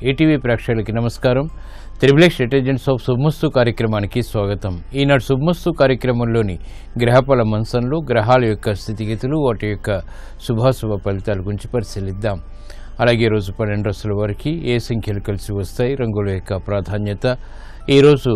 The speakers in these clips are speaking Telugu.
ఈటీవీ ప్రేక్షకులకి నమస్కారం. త్రిబుల్ డిటర్జెంట్స్ ఆఫ్ శుభమస్తు కార్యక్రమానికి స్వాగతం. ఈనాడు శుభమస్తు కార్యక్రమంలోని గ్రహఫల మంచంలో గ్రహాల యొక్క స్థితిగతులు, వాటి యొక్క శుభాశుభ ఫలితాల గురించి పరిశీలిద్దాం. అలాగే ఈరోజు 12 రాశుల వారికి ఏ సంఖ్యలు కలిసి వస్తాయి, రంగుల యొక్క ప్రాధాన్యత, ఈరోజు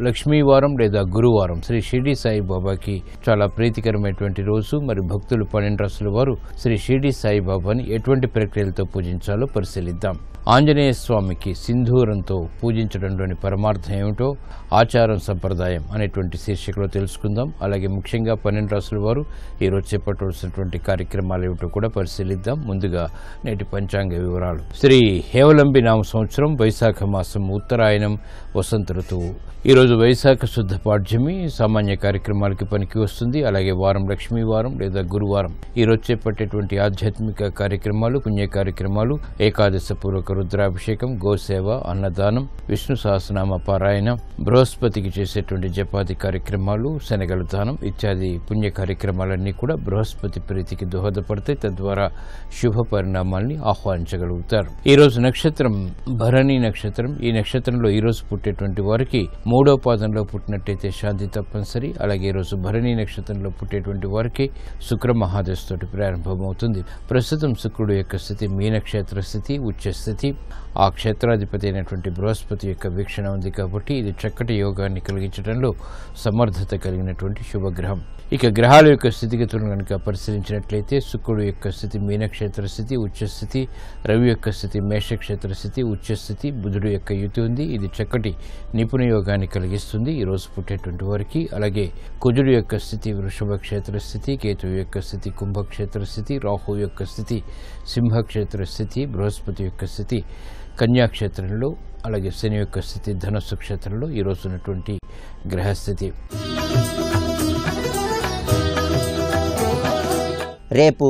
లక్ష్మీవారం లేదా గురువారం, శ్రీ షిరిడి సాయిబాబాకి చాలా ప్రీతికరమైనటువంటి రోజు. మరి భక్తులు 12 రాశుల వారు శ్రీ షిరిడి సాయిబాబాని ఎటువంటి ప్రక్రియలతో పూజించాలో పరిశీలిద్దాం. ఆంజనేయ స్వామికి సింధూరంతో పూజించడంలోని పరమార్థం ఏమిటో ఆచారం సంప్రదాయం అనేటువంటి శీర్షికలో తెలుసుకుందాం. అలాగే ముఖ్యంగా 12 రాశుల వారు ఈరోజు చేపట్టవలసినటువంటి కార్యక్రమాలు ఏమిటో కూడా పరిశీలిద్దాం. ముందుగా నేటి పంచాంగ వివరాలు. శ్రీ హేవలంబి నామ సంవత్సరం, వైశాఖ మాసం, ఉత్తరాయణం, వసంత ఋతువు. ఈరోజు వైశాఖ శుద్ధ పాడ్యమి, సామాన్య కార్యక్రమాలకి పనికి వస్తుంది. అలాగే వారం లక్ష్మీవారం లేదా గురువారం. ఈరోజు చేపట్టేటువంటి ఆధ్యాత్మిక కార్యక్రమాలు, పుణ్య కార్యక్రమాలు, ఏకాదశ పూర్వక రుద్రాభిషేకం, గోసేవ, అన్నదానం, విష్ణు సహస్రనామ పారాయణ, బృహస్పతికి చేసేటువంటి జపాది కార్యక్రమాలు, శనగల దానం ఇత్యాది పుణ్య కార్యక్రమాలన్నీ కూడా బృహస్పతి ప్రీతికి దోహదపడతాయి. తద్వారా శుభ పరిణామాల్ని ఆహ్వానించగలుగుతారు. ఈరోజు నక్షత్రం భరణి నక్షత్రం. ఈ నక్షత్రంలో ఈరోజు పుట్టేటువంటి వారికి 3వ పాదంలో పుట్టినట్టయితే శాంతి తప్పనిసరి. అలాగే ఈరోజు భరణి నక్షత్రంలో పుట్టేటువంటి వారికి శుక్ర మహాదశతోటి ప్రారంభమవుతుంది. ప్రస్తుతం శుక్రుడు యొక్క స్థితి మీనక్షేత్ర స్థితి, ఉచ్చ స్థితి. ఆ క్షేత్రాధిపతి అయినటువంటి బృహస్పతి యొక్క వీక్షణ ఉంది కాబట్టి ఇది చక్కటి యోగాన్ని కలిగించడంలో సమర్థత కలిగినటువంటి శుభగ్రహం. ఇక గ్రహాల యొక్క స్థితిగతులను కనుక పరిశీలించినట్లయితే శుక్రుడు యొక్క స్థితి మీనక్షేత్ర స్థితి, ఉచ్చస్థితి. రవి యొక్క స్థితి మేషక్షేత్ర స్థితి, ఉచ్చస్థితి. బుధుడు యొక్క యుతి ఉంది. ఇది చక్కటి నిపుణ యోగాన్ని కలిగిస్తుంది ఈరోజు పుట్టేటువంటి వారికి. అలాగే కుజుడు యొక్క స్థితి వృషభ క్షేత్ర స్థితి, కేతువు యొక్క స్థితి కుంభక్షేత్ర స్థితి, రాహు యొక్క స్థితి సింహక్షేత్ర స్థితి, బృహస్పతి యొక్క స్థితి కన్యాక్షేత్రంలో, అలాగే శని యొక్క స్థితి ధనస్సు క్షేత్రంలో ఈరోజు ఉన్నటువంటి గ్రహస్థితి. రేపు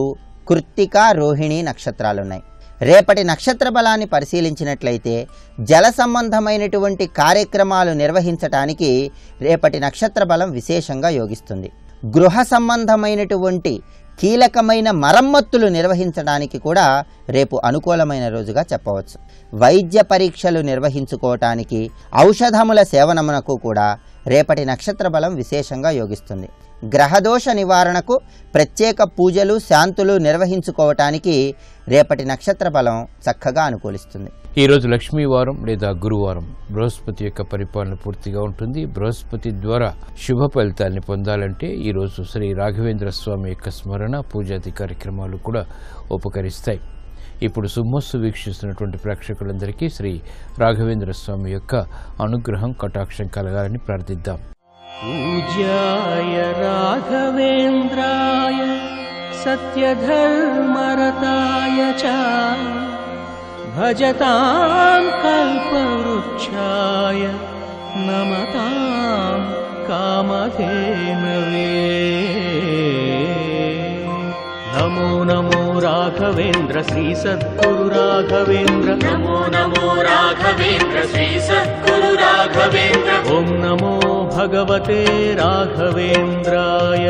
కృత్తిక, రోహిణి నక్షత్రాలున్నాయి. రేపటి నక్షత్ర బలాన్ని పరిశీలించినట్లయితే జల సంబంధమైనటువంటి కార్యక్రమాలు నిర్వహించటానికి రేపటి నక్షత్ర బలం విశేషంగా యోగిస్తుంది. గృహ సంబంధమైనటువంటి కీలకమైన మరమ్మతులు నిర్వహించడానికి కూడా రేపు అనుకూలమైన రోజుగా చెప్పవచ్చు. వైద్య పరీక్షలు నిర్వహించుకోవటానికి, ఔషధముల సేవనమునకు కూడా రేపటి నక్షత్ర బలం విశేషంగా యోగిస్తుంది. గ్రహదోష నివారణకు ప్రత్యేక పూజలు, శాంతులు నిర్వహించుకోవటానికి రేపటి నక్షత్ర బలం చక్కగా అనుకూలిస్తుంది. ఈరోజు లక్ష్మీవారం లేదా గురువారం. బృహస్పతి యొక్క పరిపాలన పూర్తిగా ఉంటుంది. బృహస్పతి ద్వారా శుభ ఫలితాన్ని పొందాలంటే ఈరోజు శ్రీ రాఘవేంద్ర స్వామి యొక్క స్మరణ, పూజాది కార్యక్రమాలు కూడా ఉపకరిస్తాయి. ఇప్పుడు శుభమస్తు వీక్షిస్తున్నటువంటి ప్రేక్షకులందరికీ శ్రీ రాఘవేంద్ర స్వామి యొక్క అనుగ్రహం, కటాక్షం కలగాలని ప్రార్థిద్దాం. పూజ్యాయ రాఘవేంద్రాయ సత్యధర్మరతాయ చ భజతాం కల్పవృక్షాయ నమతాం కామధేనవే. నమో నమో రాఘవేంద్ర శ్రీ సద్గురు రాఘవేంద్ర. నమో నమో రాఘవేంద్ర శ్రీ సద్గురు రాఘవేంద్ర. ఓం నమో భగవతే రాఘవేంద్రాయ.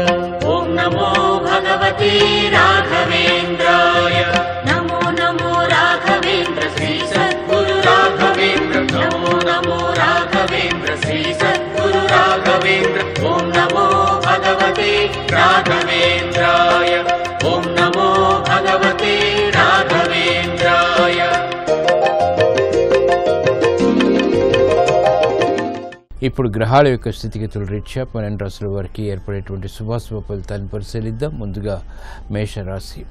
ఓం నమో భగవతే రాఘవేంద్రాయ. నమో నమో రాఘవేంద్ర శ్రీ సద్గురు రాఘవేంద్ర. నమో నమో రాఘవేంద్ర శ్రీ సద్గురు రాఘవేంద్ర. ఓం నమో భగవతే రాఘవేంద్రాయ. ఓం నమో భగవతే రాఘవేంద్రాయ. ఇప్పుడు గ్రహాల యొక్క స్థితిగతుల రీత్యా 12 రాశుల వారికి ఏర్పడేటువంటి శుభాశుభ ఫలితాన్ని పరిశీలిద్దాం. ముందుగా మేషరాశి.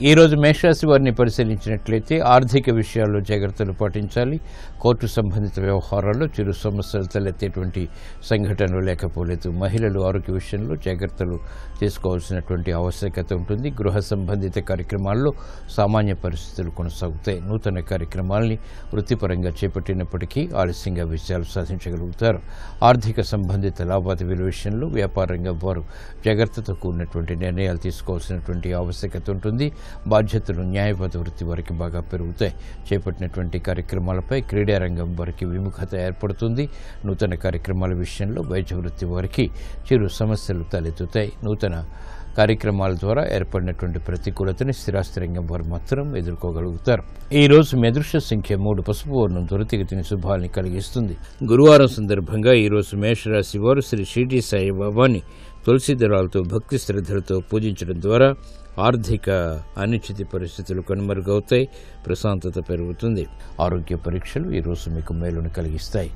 ఈరోజు మేషరాశి వారిని పరిశీలించినట్లయితే ఆర్థిక విషయాల్లో జాగ్రత్తలు పాటించాలి. కోర్టు సంబంధిత వ్యవహారాల్లో చిరు సమస్యలు తలెత్తేటువంటి సంఘటనలు లేకపోలేదు. మహిళలు ఆరోగ్య విషయంలో జాగ్రత్తలు తీసుకోవాల్సినటువంటి ఆవశ్యకత ఉంటుంది. గృహ సంబంధిత కార్యక్రమాల్లో సామాన్య పరిస్థితులు కొనసాగుతాయి. నూతన కార్యక్రమాల్ని వృత్తిపరంగా చేపట్టినప్పటికీ ఆలస్యంగా విజయాలు సాధించగలుగుతారు. ఆర్థిక సంబంధిత లావాదేవీల విషయంలో వ్యాపారంగా వారు జాగ్రత్తతో కూడినటువంటి నిర్ణయాలు తీసుకోవాల్సినటువంటి ఆవశ్యకత ఉంటుంది. బాధ్యతలు న్యాయవాద వృత్తి వారికి బాగా పెరుగుతాయి. చేపట్టినటువంటి కార్యక్రమాలపై క్రీడారంగం వారికి విముఖత ఏర్పడుతుంది. నూతన కార్యక్రమాల విషయంలో వైద్య వృత్తి వారికి చిరు సమస్యలు తలెత్తుతాయి. నూతన కార్యక్రమాల ద్వారా ఏర్పడినటువంటి ప్రతికూలతని స్థిరాస్తి రంగం వారు మాత్రం ఎదుర్కోగలుగుతారు. ఈ రోజు మీ అదృష్ట సంఖ్య 3. పసుపు వర్ణం త్వరితగతిని శుభాల్ని కలిగిస్తుంది. గురువారం సందర్భంగా ఈ రోజు మేషరాశి వారు శ్రీ షిరిడి సాయిబాబాని తులసి దళాలతో భక్తి శ్రద్ధలతో పూజించడం ద్వారా ఆర్థిక అనిశ్చిత పరిస్థితులు కనుమరుగవుతాయి. ప్రశాంతత పెరుగుతుంది. ఆరోగ్య పరీక్షలు ఈ రోజు మీకు మేలును కలిగిస్తాయి.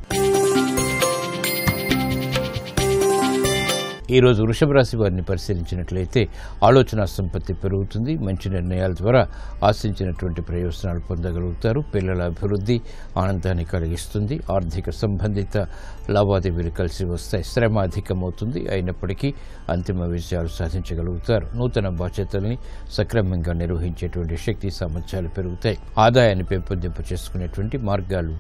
ఈ రోజు వృషభ రాశి వారిని పరిశీలించినట్లయితే ఆలోచన సంపత్తి పెరుగుతుంది. మంచి నిర్ణయాల ద్వారా ఆశించినటువంటి ప్రయోజనాలు పొందగలుగుతారు. పిల్లల అభివృద్ధి ఆనందాన్ని కలిగిస్తుంది. ఆర్థిక సంబంధిత లావాదేవీలు కలిసి వస్తాయి. శ్రమ అధికమవుతుంది. అయినప్పటికీ అంతిమ విజయాలు సాధించగలుగుతారు. నూతన బాధ్యతల్ని సక్రమంగా నిర్వహించేటువంటి శక్తి సామర్థ్యాలు పెరుగుతాయి. ఆదాయాన్ని పెంపొందింప చేసుకునేటువంటి మార్గాలు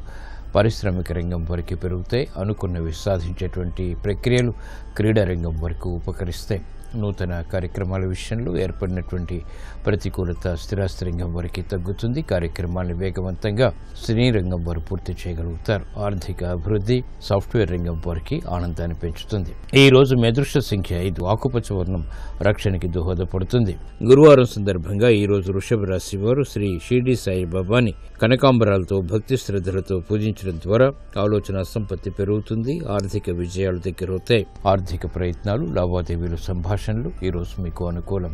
పారిశ్రామిక రంగం వరకు పెరుగుతాయి. అనుకున్నవి సాధించేటువంటి ప్రక్రియలు క్రీడా రంగం వరకు ఉపకరిస్తాయి. నూతన కార్యక్రమాల విషయంలో ఏర్పడినటువంటి ప్రతికూలత స్థిరాస్తి రంగం వరకు తగ్గుతుంది. కార్యక్రమాలను వేగవంతంగా సినీ రంగం వారు పూర్తి చేయగలుగుతారు. ఆర్థిక అభివృద్ధి సాఫ్ట్వేర్ రంగం వారికి ఆనందాన్ని పెంచుతుంది. ఈ రోజు మీ అదృష్ట సంఖ్య 5. ఆకుపచ్చ వర్ణం రక్షణకి దోహదపడుతుంది. గురువారం సందర్భంగా ఈ రోజు వృషభ రాశి వారు శ్రీ షిరిడి సాయిబాబాని కనకాంబరాలతో భక్తి శ్రద్ధలతో పూజించడం ద్వారా ఆలోచన సంపత్తి పెరుగుతుంది. ఆర్థిక విజయాలు దగ్గరవుతాయి. ఆర్థిక ప్రయత్నాలు లావాదేవీలు సంభాషణలు ఈరోజు మీకు అనుకూలం.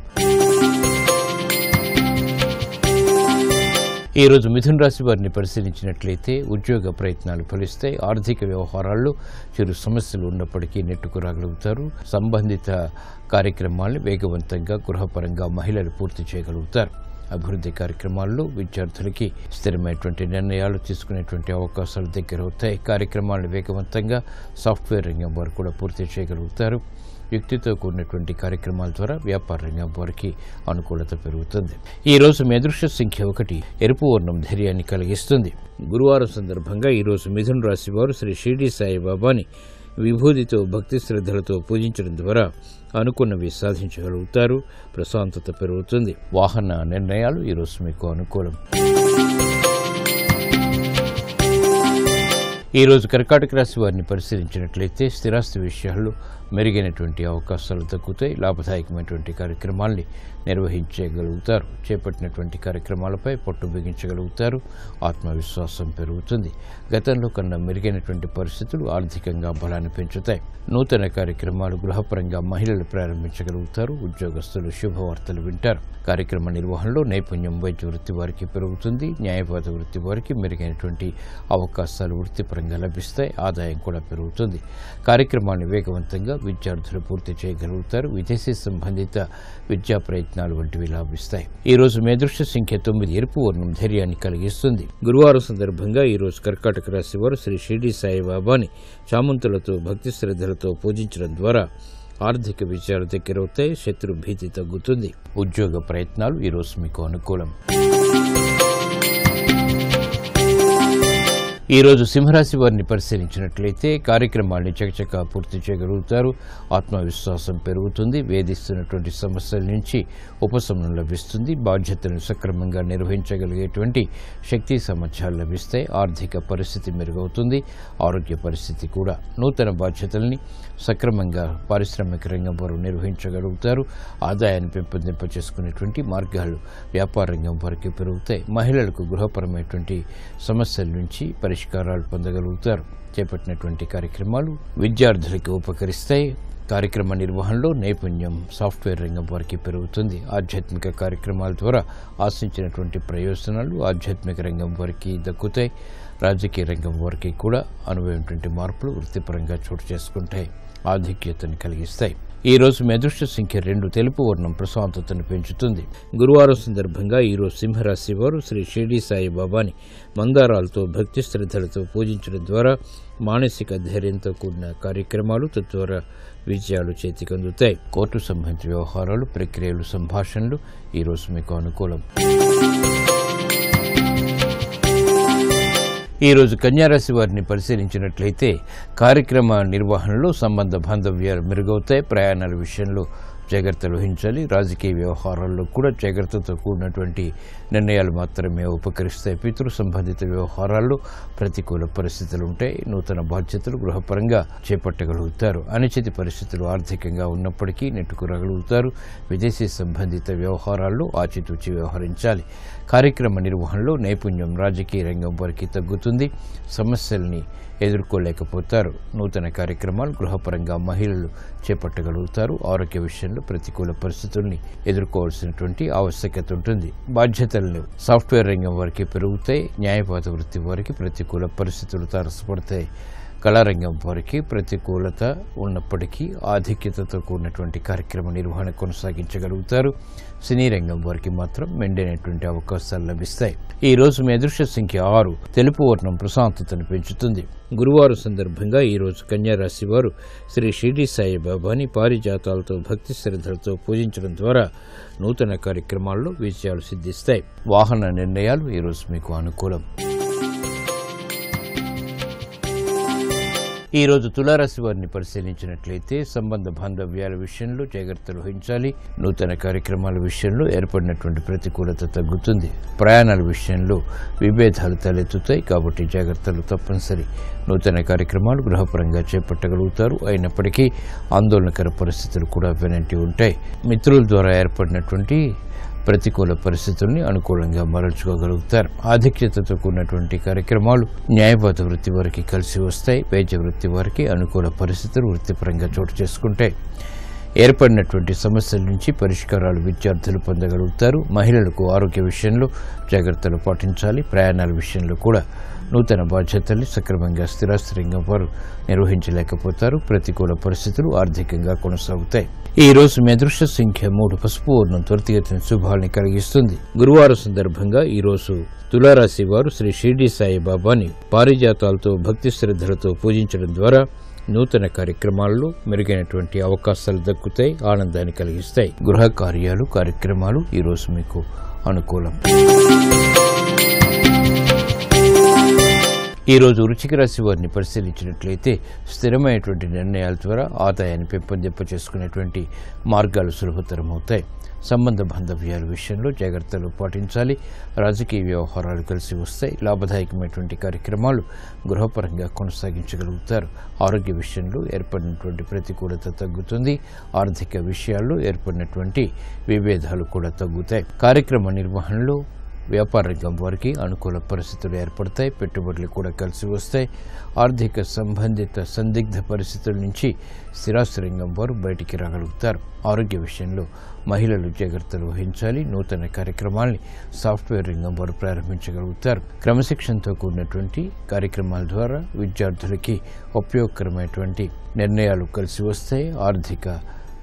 ఈరోజు మిథున రాశి వారిని పరిశీలించినట్లయితే ఉద్యోగ ప్రయత్నాలు ఫలిస్తాయి. ఆర్థిక వ్యవహారాల్లో చిరు సమస్యలు ఉన్నప్పటికీ నెట్టుకురాగలుగుతారు. సంబంధిత కార్యక్రమాలను వేగవంతంగా గృహపరంగా మహిళలు పూర్తి చేయగలుగుతారు. అభివృద్ధి కార్యక్రమాల్లో విద్యార్థులకి స్థిరమైనటువంటి నిర్ణయాలు తీసుకునేటువంటి అవకాశాలు దగ్గరవుతాయి. కార్యక్రమాలను వేగవంతంగా సాఫ్ట్వేర్ రంగం వారు కూడా పూర్తి చేయగలుగుతారు. యుక్తితో కూడినటువంటి కార్యక్రమాల ద్వారా వ్యాపార రంగం వారికి అనుకూలత పెరుగుతుంది. ఈ రోజు మీ అదృష్ట సంఖ్య 1. ఎరుపు వర్ణం ధైర్యాన్ని కలిగిస్తుంది. గురువారం సందర్భంగా ఈ రోజు మిథున రాశి వారు శ్రీ షిరిడి సాయిబాబాని విభూతితో భక్తి శ్రద్ధలతో పూజించడం ద్వారా అనుకున్నవి సాధించగలుగుతారు. ప్రశాంతత పెరుగుతుంది. వాహన నిర్ణయాలు ఈరోజు మీకు అనుకూలం. ఈరోజు కర్కాటక రాశి వారిని పరిశీలించినట్లయితే స్థిరాస్తి విషయాల్లో మెరుగైనటువంటి అవకాశాలు తగ్గుతాయి. లాభదాయకమైనటువంటి కార్యక్రమాల్ని నిర్వహించగలుగుతారు. చేపట్టినటువంటి కార్యక్రమాలపై పట్టు బిగించగలుగుతారు. ఆత్మవిశ్వాసం పెరుగుతుంది. గతంలో కన్నా మెరుగైనటువంటి పరిస్థితులు ఆర్థికంగా బలాన్ని పెంచుతాయి. నూతన కార్యక్రమాలు గృహపరంగా మహిళలు ప్రారంభించగలుగుతారు. ఉద్యోగస్తులు శుభవార్తలు వింటారు. కార్యక్రమ నిర్వహణలో నైపుణ్యం వైద్య వృత్తి వారికి పెరుగుతుంది. న్యాయవాద వృత్తి వారికి మెరుగైనటువంటి అవకాశాలు వృత్తిపరంగా లభిస్తాయి. ఆదాయం కూడా పెరుగుతుంది. కార్యక్రమాన్ని వేగవంతంగా విద్యార్థులు పూర్తి చేయగలుగుతారు. విదేశీ సంబంధిత విద్యా ప్రయత్నాలు వంటివి లాభిస్తాయి. ఈ రోజు మీ అదృష్ట సంఖ్య 9. ఎరుపు వర్ణం ధైర్యాన్ని కలిగిస్తుంది. గురువారం సందర్భంగా ఈ రోజు కర్కాటక రాశి వారు శ్రీ షిరిడి సాయిబాబాని చామంతులతో భక్తి శ్రద్ధలతో పూజించడం ద్వారా ఆర్థిక విజయాలు దగ్గరవుతాయి. శత్రు భీతి తగ్గుతుంది. ఉద్యోగ ప్రయత్నాలు ఈరోజు మీకు అనుకూలం. ఈరోజు సింహరాశి వారిని పరిశీలించినట్లయితే కార్యక్రమాన్ని చకచకా పూర్తి చేయగలుగుతారు. ఆత్మవిశ్వాసం పెరుగుతుంది. వేధిస్తున్నటువంటి సమస్యల నుంచి ఉపశమనం లభిస్తుంది. బాధ్యతలను సక్రమంగా నిర్వహించగలిగేటువంటి శక్తి సామర్థ్యాలు లభిస్తాయి. ఆర్థిక పరిస్థితి మెరుగవుతుంది. ఆరోగ్య పరిస్థితి కూడా. నూతన బాధ్యతల్ని సక్రమంగా పారిశ్రామిక రంగం వారు నిర్వహించగలుగుతారు. ఆదాయాన్ని పెంపొందింప చేసుకునేటువంటి మార్గాలు వ్యాపార రంగం వరకు పెరుగుతాయి. మహిళలకు గృహపరమైనటువంటి సమస్యల నుంచి పరిష్కారాలు పొందగలుగుతారు. చేపట్టినటువంటి కార్యక్రమాలు విద్యార్థులకు ఉపకరిస్తాయి. కార్యక్రమ నిర్వహణలో నైపుణ్యం సాఫ్ట్వేర్ రంగం వారికి పెరుగుతుంది. ఆధ్యాత్మిక కార్యక్రమాల ద్వారా ఆశించినటువంటి ప్రయోజనాలు ఆధ్యాత్మిక రంగం వారికి దక్కుతాయి. రాజకీయ రంగం వారికి కూడా అనుభవమైనటువంటి మార్పులు వృత్తిపరంగా చోటు చేసుకుంటాయి. ఆధిక్యతను కలిగిస్తాయి. ఈ రోజు మీ అదృష్ట సంఖ్య 2. తెలుపు వర్ణం ప్రశాంతతను పెంచుతుంది. గురువారం సందర్భంగా ఈరోజు సింహరాశి వారు శ్రీ షిరిడి సాయిబాబాని మందారాలతో భక్తి శ్రద్ధలతో పూజించడం ద్వారా మానసిక ధైర్యంతో కూడిన కార్యక్రమాలు తద్వారా విజయాలు చేతికందుతాయి. కోర్టు సంబంధిత వ్యవహారాలు ప్రక్రియలు సంభాషణలు ఈరోజు మీకు అనుకూలం. ఈరోజు కన్యారాశి వారిని పరిశీలించినట్లయితే కార్యక్రమ నిర్వహణలో సంబంధ బాంధవ్యాలు మెరుగవుతాయి. ప్రయాణాల విషయంలో జాగ్రత్తలు వహించాలి. రాజకీయ వ్యవహారాల్లో కూడా జాగ్రత్తతో కూడినటువంటి నిర్ణయాలు మాత్రమే ఉపకరిస్తాయి. పితృ సంబంధిత వ్యవహారాల్లో ప్రతికూల పరిస్థితులు ఉంటాయి. నూతన బాధ్యతలు గృహపరంగా చేపట్టగలుగుతారు. అనిశ్చిత పరిస్థితులు ఆర్థికంగా ఉన్నప్పటికీ నెట్టుకురాగలుగుతారు. విదేశీ సంబంధిత వ్యవహారాల్లో ఆచితూచి వ్యవహరించాలి. కార్యక్రమ నిర్వహణలో నైపుణ్యం రాజకీయ రంగం వారికి తగ్గుతుంది. సమస్యల్ని ఎదుర్కోలేకపోతారు. నూతన కార్యక్రమాలు గృహపరంగా మహిళలు చేపట్టగలుగుతారు. ఆరోగ్య విషయంలో ప్రతికూల పరిస్థితుల్ని ఎదుర్కోవాల్సినటువంటి ఆవశ్యకత ఉంటుంది. బాధ్యతలను సాఫ్ట్వేర్ రంగం వారికి పెరుగుతాయి. న్యాయవాద వృత్తి వారికి ప్రతికూల పరిస్థితులు తారసపడతాయి. కళారంగం వారికి ప్రతికూలత ఉన్నప్పటికీ ఆధిక్యతతో కూడినటువంటి కార్యక్రమ నిర్వహణ కొనసాగించగలుగుతారు. సినీ రంగం వారికి మాత్రం మెండైనటువంటి అవకాశాలు లభిస్తాయి. ఈ రోజు మీ అదృష్ట సంఖ్య 6. తెలుపు వర్ణం ప్రశాంతతను పెంచుతుంది. గురువారం సందర్భంగా ఈ రోజు కన్యా రాశి వారు శ్రీ షిరిడి సాయిబాబాని పారిజాతాలతో భక్తి శ్రద్ధలతో పూజించడం ద్వారా నూతన కార్యక్రమాల్లో విజయాలు సిద్ధిస్తాయి. వాహన నిర్ణయాలు ఈ రోజు మీకు అనుకూలం. ఈ రోజు తులారాశి వారిని పరిశీలించినట్లయితే సంబంధ బాంధవ్యాల విషయంలో జాగ్రత్తలు వహించాలి. నూతన కార్యక్రమాల విషయంలో ఏర్పడినటువంటి ప్రతికూలత తగ్గుతుంది. ప్రయాణాల విషయంలో విభేదాలు తలెత్తుతాయి కాబట్టి జాగ్రత్తలు తప్పనిసరి. నూతన కార్యక్రమాలు గృహపరంగా చేపట్టగలుగుతారు. అయినప్పటికీ ఆందోళనకర పరిస్థితులు కూడా వెనంటి ఉంటాయి. మిత్రుల ద్వారా ఏర్పడినటువంటి ప్రతికూల పరిస్థితుల్ని అనుకూలంగా మరల్చుకోగలుగుతారు. ఆధిక్యతతో కూడినటువంటి కార్యక్రమాలు న్యాయవాద వృత్తి వారికి కలిసి వస్తాయి. వైద్య వృత్తి వారికి అనుకూల పరిస్థితులు వృత్తిపరంగా చోటు చేసుకుంటాయి. ఏర్పడినటువంటి సమస్యల నుంచి పరిష్కారాలు విద్యార్థులు పొందగలుగుతారు. మహిళలకు ఆరోగ్య విషయంలో జాగ్రత్తలు పాటించాలి. ప్రయాణాల విషయంలో కూడా నూతన బాధ్యతల్ని సక్రమంగా స్థిరాస్తి రంగం వారు నిర్వహించలేకపోతారు. ప్రతికూల పరిస్థితులు ఆర్థికంగా కొనసాగుతాయి. ఈ రోజు మీ అదృష్ట సంఖ్య 3. పసుపు వర్ణం త్వరితగతిన శుభాల్ని కలిగిస్తుంది. గురువారం సందర్భంగా ఈ రోజు తులారాశి వారు శ్రీ షిరిడి సాయిబాబాని పారిజాతాలతో భక్తి శ్రద్ధలతో పూజించడం ద్వారా నూతన కార్యక్రమాల్లో మెరుగైనటువంటి అవకాశాలు దక్కుతాయి. ఆనందాన్ని కలిగిస్తాయి. గృహ కార్యాలు కార్యక్రమాలు ఈ రోజు మీకు అనుకూలం. ఈ రోజు వృశ్చిక రాశి వారిని పరిశీలించినట్లయితే స్థిరమైనటువంటి నిర్ణయాల ద్వారా ఆదాయాన్ని పెంపొందింప చేసుకునేటువంటి మార్గాలు సులభతరం అవుతాయి. సంబంధ బాంధవ్యాల విషయంలో జాగ్రత్తలు పాటించాలి. రాజకీయ వ్యవహారాలు కలిసి వస్తాయి. లాభదాయకమైనటువంటి కార్యక్రమాలు గృహపరంగా కొనసాగించగలుగుతారు. ఆరోగ్య విషయంలో ఏర్పడినటువంటి ప్రతికూలత తగ్గుతుంది. ఆర్థిక విషయాల్లో ఏర్పడినటువంటి విభేదాలు కూడా తగ్గుతాయి. కార్యక్రమ నిర్వహణలో వ్యాపార రంగం వారికి అనుకూల పరిస్థితులు ఏర్పడతాయి. పెట్టుబడులు కూడా కలిసి వస్తాయి. ఆర్థిక సంబంధిత సందిగ్ధ పరిస్థితుల నుంచి స్థిరాస్తి రంగం వారు బయటికి రాగలుగుతారు. ఆరోగ్య విషయంలో మహిళలు జాగ్రత్తలు వహించాలి. నూతన కార్యక్రమాల్ని సాఫ్ట్వేర్ రంగం వారు ప్రారంభించగలుగుతారు. క్రమశిక్షణతో కూడినటువంటి కార్యక్రమాల ద్వారా విద్యార్థులకి ఉపయోగకరమైనటువంటి నిర్ణయాలు కలిసి వస్తాయి. ఆర్థిక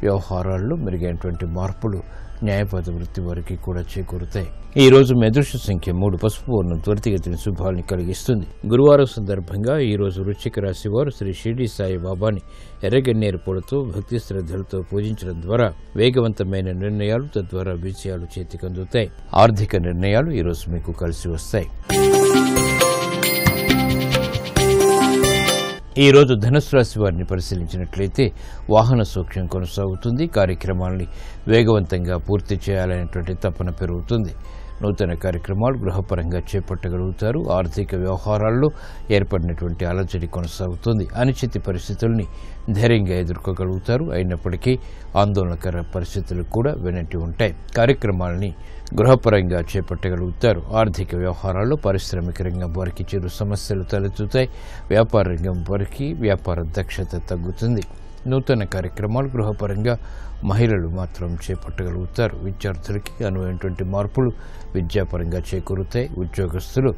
వ్యవహారాల్లో మెరుగైనటువంటి మార్పులు న్యాయవాద వృత్తి వారికి కూడా చేకూరుతాయి. ఈ రోజు మీ అదృష్ట సంఖ్య 3. పసుపు వర్ణం త్వరితగతిన శుభాల్ని కలిగిస్తుంది. గురువారం సందర్భంగా ఈ రోజు వృశ్చిక రాశి వారు శ్రీ షిరిడి సాయిబాబాని ఎర్రగన్నేరు పొడితో భక్తి శ్రద్ధలతో పూజించడం ద్వారా వేగవంతమైన నిర్ణయాలు తద్వారా విజయాలు చేతికందుతాయి. ఆర్థిక నిర్ణయాలు ఈ రోజు మీకు కలిసి వస్తాయి. ఈ రోజు ధనుసు రాశి వారిని పరిశీలించినట్లయితే వాహన సౌఖ్యం కొనసాగుతుంది. కార్యక్రమాల్ని వేగవంతంగా పూర్తి చేయాలనేటువంటి తపన పెరుగుతుంది. నూతన కార్యక్రమాలు గృహపరంగా చేపట్టగలుగుతారు. ఆర్థిక వ్యవహారాల్లో ఏర్పడినటువంటి అలజడి కొనసాగుతుంది. అనిశ్చిత పరిస్థితుల్ని ధైర్యంగా ఎదుర్కోగలుగుతారు. అయినప్పటికీ ఆందోళనకర పరిస్థితులు కూడా వెనంటి ఉంటాయి. కార్యక్రమాలని గృహపరంగా చేపట్టగలుగుతారు. ఆర్థిక వ్యవహారాల్లో పారిశ్రామిక రంగం వారికి చిరు సమస్యలు తలెత్తుతాయి. వ్యాపార రంగం వారికి వ్యాపార దక్షత తగ్గుతుంది. నూతన కార్యక్రమాలు గృహపరంగా మహిళలు మాత్రం చేపట్టగలుగుతారు. విద్యార్థులకి అనువైనటువంటి మార్పులు విద్యాపరంగా చేకూరుతాయి. ఉద్యోగస్తులు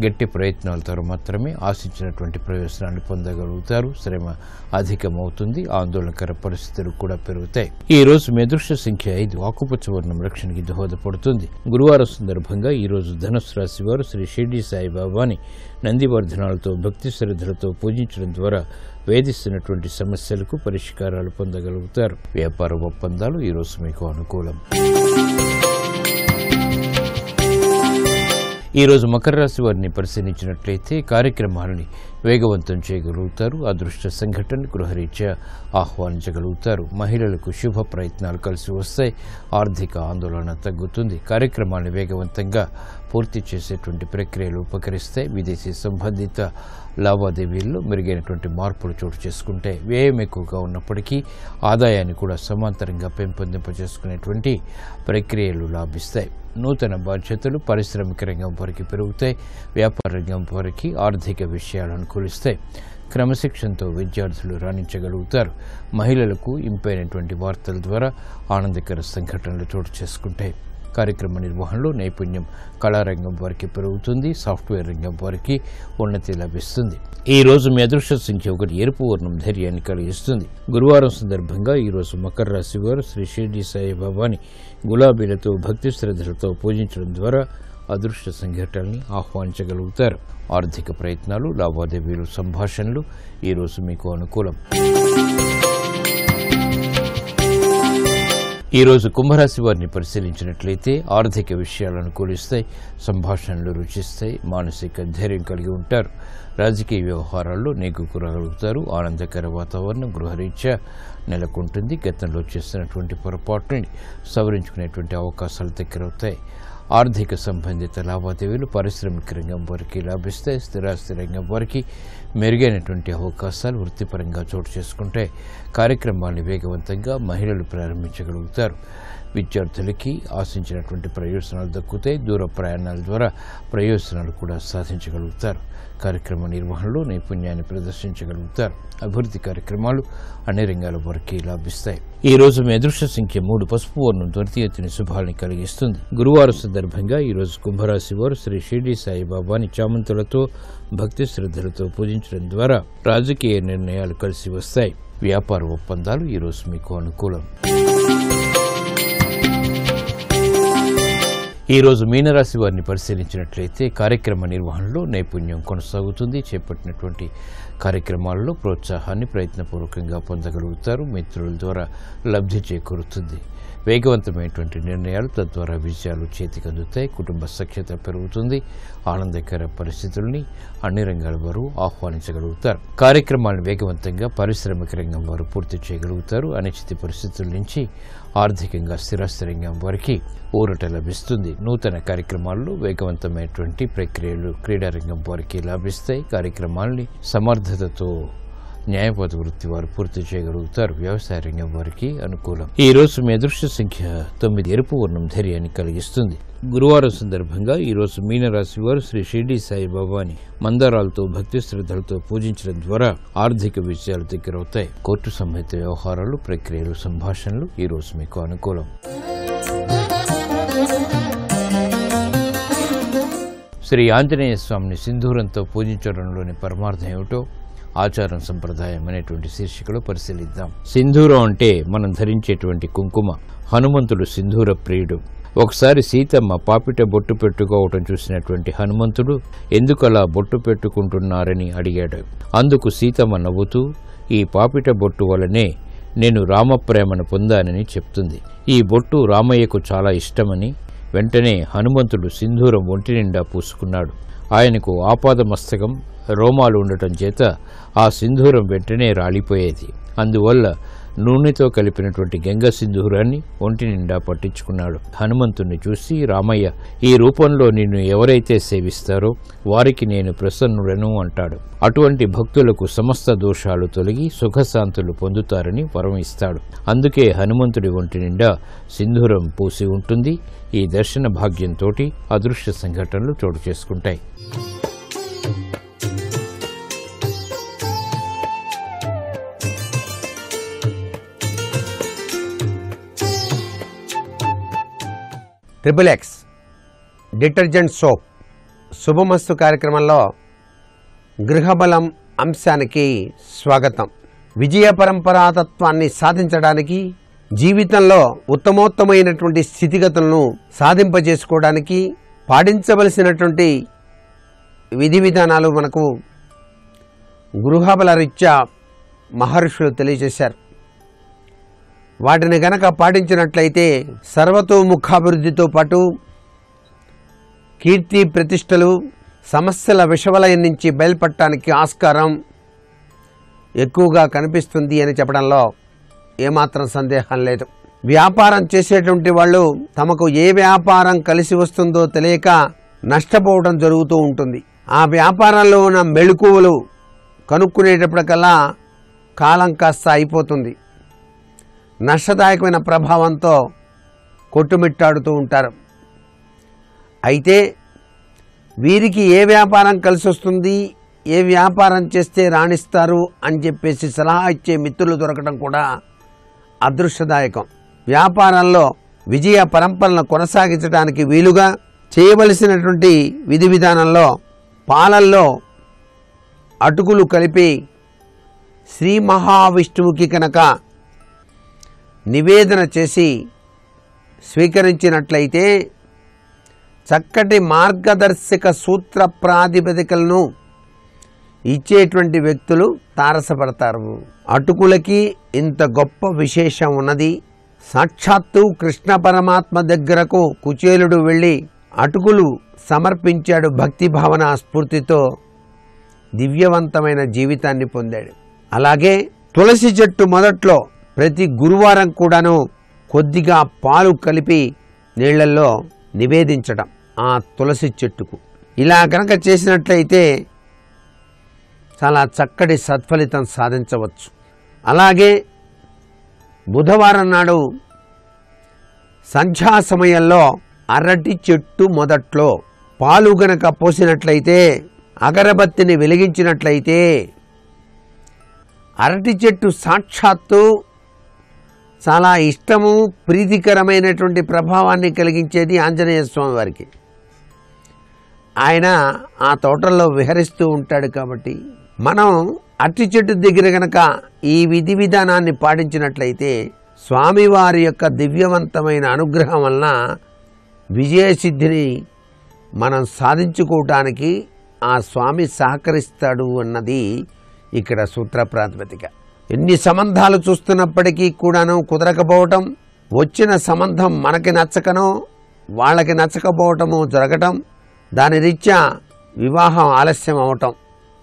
గట్టి ప్రయత్నాలతో మాత్రమే ఆశించినటువంటి ప్రయోజనాన్ని పొందగలుగుతారు. శ్రమ అధికమవుతుంది. ఆందోళనకర పరిస్థితులు కూడా పెరుగుతాయి. ఈ రోజు మీ అదృష్ట సంఖ్య 5. ఆకుపచ్చ వర్ణం రక్షణకి దోహదపడుతుంది. గురువారం సందర్భంగా ఈ రోజు ధనుసు రాశి వారు శ్రీ షిరిడి సాయిబాబాని నందివర్ధనాలతో భక్తి శ్రద్ధలతో పూజించడం ద్వారా వేధిస్తున్నటువంటి సమస్యలకు పరిష్కారాలు పొందగలుగుతారు. వ్యాపార ఒప్పందాలు ఈ రోజు మీకు అనుకూలం. ఈరోజు మకర రాశి వారిని పరిశీలించినట్లయితే కార్యక్రమాలని వేగవంతం చేయగలుగుతారు. అదృష్ట సంఘటన గృహరీత్యా ఆహ్వానించగలుగుతారు. మహిళలకు శుభ ప్రయత్నాలు కలిసి వస్తాయి. ఆర్థిక ఆందోళన తగ్గుతుంది. కార్యక్రమాలను వేగవంతంగా పూర్తి చేసేటువంటి ప్రక్రియలు ఉపకరిస్తాయి. విదేశీ సంబంధిత లావాదేవీల్లో మెరుగైనటువంటి మార్పులు చోటు చేసుకుంటే వ్యయం ఎక్కువగా ఉన్నప్పటికీ ఆదాయాన్ని కూడా సమాంతరంగా పెంపొందింపజేసుకునేటువంటి ప్రక్రియలు లాభిస్తాయి. నూతన బాధ్యతలు పారిశ్రామిక రంగం వారికి పెరుగుతాయి. వ్యాపార రంగం వారికి ఆర్థిక విషయాలు అనుకూలిస్తాయి. క్రమశిక్షణతో విద్యార్థులు రాణించగలుగుతారు. మహిళలకు ఇంపైనటువంటి వార్తల ద్వారా ఆనందకర సంఘటనలు చోటు చేసుకుంటాయి. కార్యక్రమ నిర్వహణలో నైపుణ్యం కళారంగం వారికి పెరుగుతుంది. సాఫ్ట్వేర్ రంగం వారికి ఉన్నతి లభిస్తుంది. ఈ రోజు మీ అదృష్ట సంఖ్య 1 ఎరుపు వర్ణం ధైర్యాన్ని కలిగిస్తుంది. గురువారం సందర్భంగా ఈరోజు మకర రాశి వారు శ్రీ షిర్డీ సాయిబాబాని గులాబీలతో భక్తి శ్రద్ధలతో పూజించడం ద్వారా అదృష్ట సంఘటనల్ని ఆహ్వానించగలుగుతారు. ఆర్థిక ప్రయత్నాలు, లావాదేవీలు, సంభాషణలు ఈరోజు మీకు అనుకూలం. ఈరోజు కుంభరాశి వారిని పరిశీలించినట్లయితే ఆర్థిక విషయాలు అనుకూలిస్తాయి. సంభాషణలు రుచిస్తాయి. మానసిక ధైర్యం కలిగి ఉంటారు. రాజకీయ వ్యవహారాల్లో నెగ్గుకురాగలుగుతారు. ఆనందకర వాతావరణం గృహరీత్యా నెలకొంటుంది. గతంలో చేస్తున్నటువంటి పొరపాట్లని సవరించుకునేటువంటి అవకాశాలు దగ్గరవుతాయి. ఆర్థిక సంబంధిత లావాదేవీలు పారిశ్రామిక రంగం వారికి లాభిస్తాయి. స్థిరాస్తి రంగం వారికి మెరుగైనటువంటి అవకాశాలు వృత్తిపరంగా చోటు చేసుకుంటాయి. కార్యక్రమాన్ని వేగవంతంగా మహిళలు ప్రారంభించగలుగుతారు. విద్యార్థులకి ఆశించినటువంటి ప్రయోజనాలు దక్కుతాయి. దూర ప్రయాణాల ద్వారా ప్రయోజనాలు కూడా సాధించగలుగుతారు. కార్యక్రమ నిర్వహణలో నైపుణ్యాన్ని ప్రదర్శించగలుగుతారు. అభివృద్ధి కార్యక్రమాలు అన్ని రంగాల వారికి లాభిస్తాయి. ఈ రోజు మీ అదృష్ట సంఖ్య 3 పసుపు వర్ణం త్వరితగతిన శుభాలని కలిగిస్తుంది. గురువారం సందర్భంగా ఈరోజు కుంభరాశి వారు శ్రీ షిర్డీ సాయిబాబాని చామంతులతో భక్తి శ్రద్ధలతో పూజించడం ద్వారా రాజకీయ నిర్ణయాలు కలిసి వస్తాయి. వ్యాపార ఒప్పందాలు ఈరోజు మీకు అనుకూలం. ఈరోజు మీనరాశి వారిని పరిశీలించినట్లయితే కార్యక్రమ నిర్వహణలో నైపుణ్యం కొనసాగుతుంది. చేపట్టినటువంటి కార్యక్రమాల్లో ప్రోత్సాహాన్ని ప్రయత్నపూర్వకంగా పొందగలుగుతారు. మిత్రుల ద్వారా లబ్ధి చేకూరుతుంది. వేగవంతమైనటువంటి నిర్ణయాలు తద్వారా విజయాలు చేతికందుతాయి. కుటుంబ సఖ్యత పెరుగుతుంది. ఆనందకర పరిస్థితుల్ని అన్ని రంగాల వారు ఆహ్వానించగలుగుతారు. కార్యక్రమాలను వేగవంతంగా పారిశ్రామిక రంగం వారు పూర్తి చేయగలుగుతారు. అనిశ్చిత పరిస్థితుల నుంచి ఆర్థికంగా స్థిరాస్తి రంగం వారికి ఊరట లభిస్తుంది. నూతన కార్యక్రమాల్లో వేగవంతమైనటువంటి ప్రక్రియలు క్రీడారంగం వారికి లాభిస్తాయి. కార్యక్రమాల్ని సమర్థతతో న్యాయవాద వృత్తి వారు పూర్తి చేయగలుగుతారు. వ్యవసాయ రంగం వారికి అనుకూలం. ఈ రోజు మీ అదృష్ట సంఖ్య 9 ఎరుపు వర్ణం ధైర్యాన్ని కలిగిస్తుంది. గురువారం సందర్భంగా ఈరోజు మీనరాశి వారు శ్రీ షిర్డీ సాయిబాబాని మందారాలతో భక్తి శ్రద్ధలతో పూజించడం ద్వారా ఆర్థిక విషయాలు దగ్గరవుతాయి. కోర్టు సంబంధిత వ్యవహారాలు, ప్రక్రియలు, సంభాషణలు ఈరోజు మీకు అనుకూలం. శ్రీ ఆంజనేయ స్వామిని సింధూరంతో పూజించడంలోని పరమార్థం ఏమిటో ఆచారం సంప్రదాయం అనేటువంటి శీర్షికలో పరిశీలిద్దాం. సింధూరం అంటే మనం ధరించేటువంటి కుంకుమ. హనుమంతుడు సింధూర ప్రియుడు. ఒకసారి సీతమ్మ పాపిట బొట్టు పెట్టుకోవటం చూసినటువంటి హనుమంతుడు ఎందుకు అలా బొట్టు పెట్టుకుంటున్నారని అడిగాడు. అందుకు సీతమ్మ నవ్వుతూ ఈ పాపిట బొట్టు వలనే నేను రామప్రేమను పొందానని చెప్తుంది. ఈ బొట్టు రామయ్యకు చాలా ఇష్టమని వెంటనే హనుమంతుడు సింధూరం ఒంటి నిండా పూసుకున్నాడు. ఆయనకు ఆపాదమస్తకం రోమాలు ఉండటం చేత ఆ సింధూరం వెంటనే రాలిపోయేది. అందువల్ల నూనెతో కలిపినటువంటి గంగ సింధూరాన్ని ఒంటి నిండా పట్టించుకున్నాడు. హనుమంతుణ్ణి చూసి రామయ్య, ఈ రూపంలో నిన్ను ఎవరైతే సేవిస్తారో వారికి నేను ప్రసన్నుడను అంటాడు. అటువంటి భక్తులకు సమస్త దోషాలు తొలగి సుఖశాంతులు పొందుతారని వరం ఇస్తాడు. అందుకే హనుమంతుడి ఒంటి నిండా సింధూరం పూసి ఉంటుంది. ఈ దర్శన భాగ్యంతో అదృష్ట సంఘటనలు చోటు చేసుకుంటాయి. ట్రిపుల్ ఎక్స్ డిటర్జెంట్ సోప్ శుభమస్తు కార్యక్రమంలో గృహబలం అంశానికి స్వాగతం. విజయ పరంపరాతత్వాన్ని సాధించడానికి, జీవితంలో ఉత్తమోత్తమైనటువంటి స్థితిగతులను సాధింపజేసుకోవడానికి పాటించవలసినటువంటి విధి విధానాలు మనకు గృహబల రీత్యా మహర్షులు తెలియజేశారు. వాటిని గనక పాటించినట్లయితే సర్వతోముఖాభివృద్ధితో పాటు కీర్తి ప్రతిష్టలు సమస్యల విషవలయం నుంచి బయలుపడటానికి ఆస్కారం ఎక్కువగా కనిపిస్తుంది అని చెప్పడంలో ఏమాత్రం సందేహం లేదు. వ్యాపారం చేసేటువంటి వాళ్ళు తమకు ఏ వ్యాపారం కలిసి వస్తుందో తెలియక నష్టపోవడం జరుగుతూ ఉంటుంది. ఆ వ్యాపారంలో ఉన్న మెళుకువలు కనుక్కునేటప్పటికల్లా కాలం కాస్త అయిపోతుంది. నష్టదాయకమైన ప్రభావంతో కొట్టుమిట్టాడుతూ ఉంటారు. అయితే వీరికి ఏ వ్యాపారం కలిసి వస్తుంది, ఏ వ్యాపారం చేస్తే రాణిస్తారు అని చెప్పేసి సలహా ఇచ్చే మిత్రులు దొరకడం కూడా అదృష్టదాయకం. వ్యాపారంలో విజయ పరంపరలను కొనసాగించడానికి వీలుగా చేయవలసినటువంటి విధి విధానంలో పాలల్లో అటుకులు కలిపి శ్రీ మహావిష్ణువుకి కనుక నివేదన చేసి స్వీకరించినట్లయితే చక్కటి మార్గదర్శక సూత్ర ప్రాతిపదికలను ఇచ్చేటువంటి వ్యక్తులు తారసపడతారు. అటుకులకి ఇంత గొప్ప విశేషం ఉన్నది. సాక్షాత్తు కృష్ణ పరమాత్మ దగ్గరకు కుచేలుడు వెళ్ళి అటుకులు సమర్పించాడు. భక్తి భావన స్ఫూర్తితో దివ్యవంతమైన జీవితాన్ని పొందాడు. అలాగే తులసి చెట్టు మొదట్లో ప్రతి గురువారం కూడాను కొద్దిగా పాలు కలిపి నీళ్లలో నివేదించడం ఆ తులసి చెట్టుకు. ఇలా కనుక చేసినట్లయితే చాలా చక్కటి సత్ఫలితం సాధించవచ్చు. అలాగే బుధవారం నాడు సంధ్యా సమయంలో అరటి చెట్టు మొదట్లో పాలు గనక పోసినట్లయితే, అగరబత్తిని వెలిగించినట్లయితే, అరటి చెట్టు సాక్షాత్తు చాలా ఇష్టము ప్రీతికరమైనటువంటి ప్రభావాన్ని కలిగించేది ఆంజనేయ స్వామి వారికి. ఆయన ఆ తోటల్లో విహరిస్తూ ఉంటాడు కాబట్టి మనం అరటి చెట్టు దగ్గర గనక ఈ విధి విధానాన్ని పాటించినట్లయితే స్వామివారి యొక్క దివ్యవంతమైన అనుగ్రహం వలన విజయసిద్ధిని మనం సాధించుకోవటానికి ఆ స్వామి సహకరిస్తాడు అన్నది ఇక్కడ సూత్ర ప్రాతిపదిక. ఎన్ని సంబంధాలు చూస్తున్నప్పటికీ కూడాను కుదరకపోవటం, వచ్చిన సంబంధం మనకి నచ్చకనో వాళ్ళకి నచ్చకపోవటము జరగటం, దాని రీత్యా వివాహం ఆలస్యం అవటం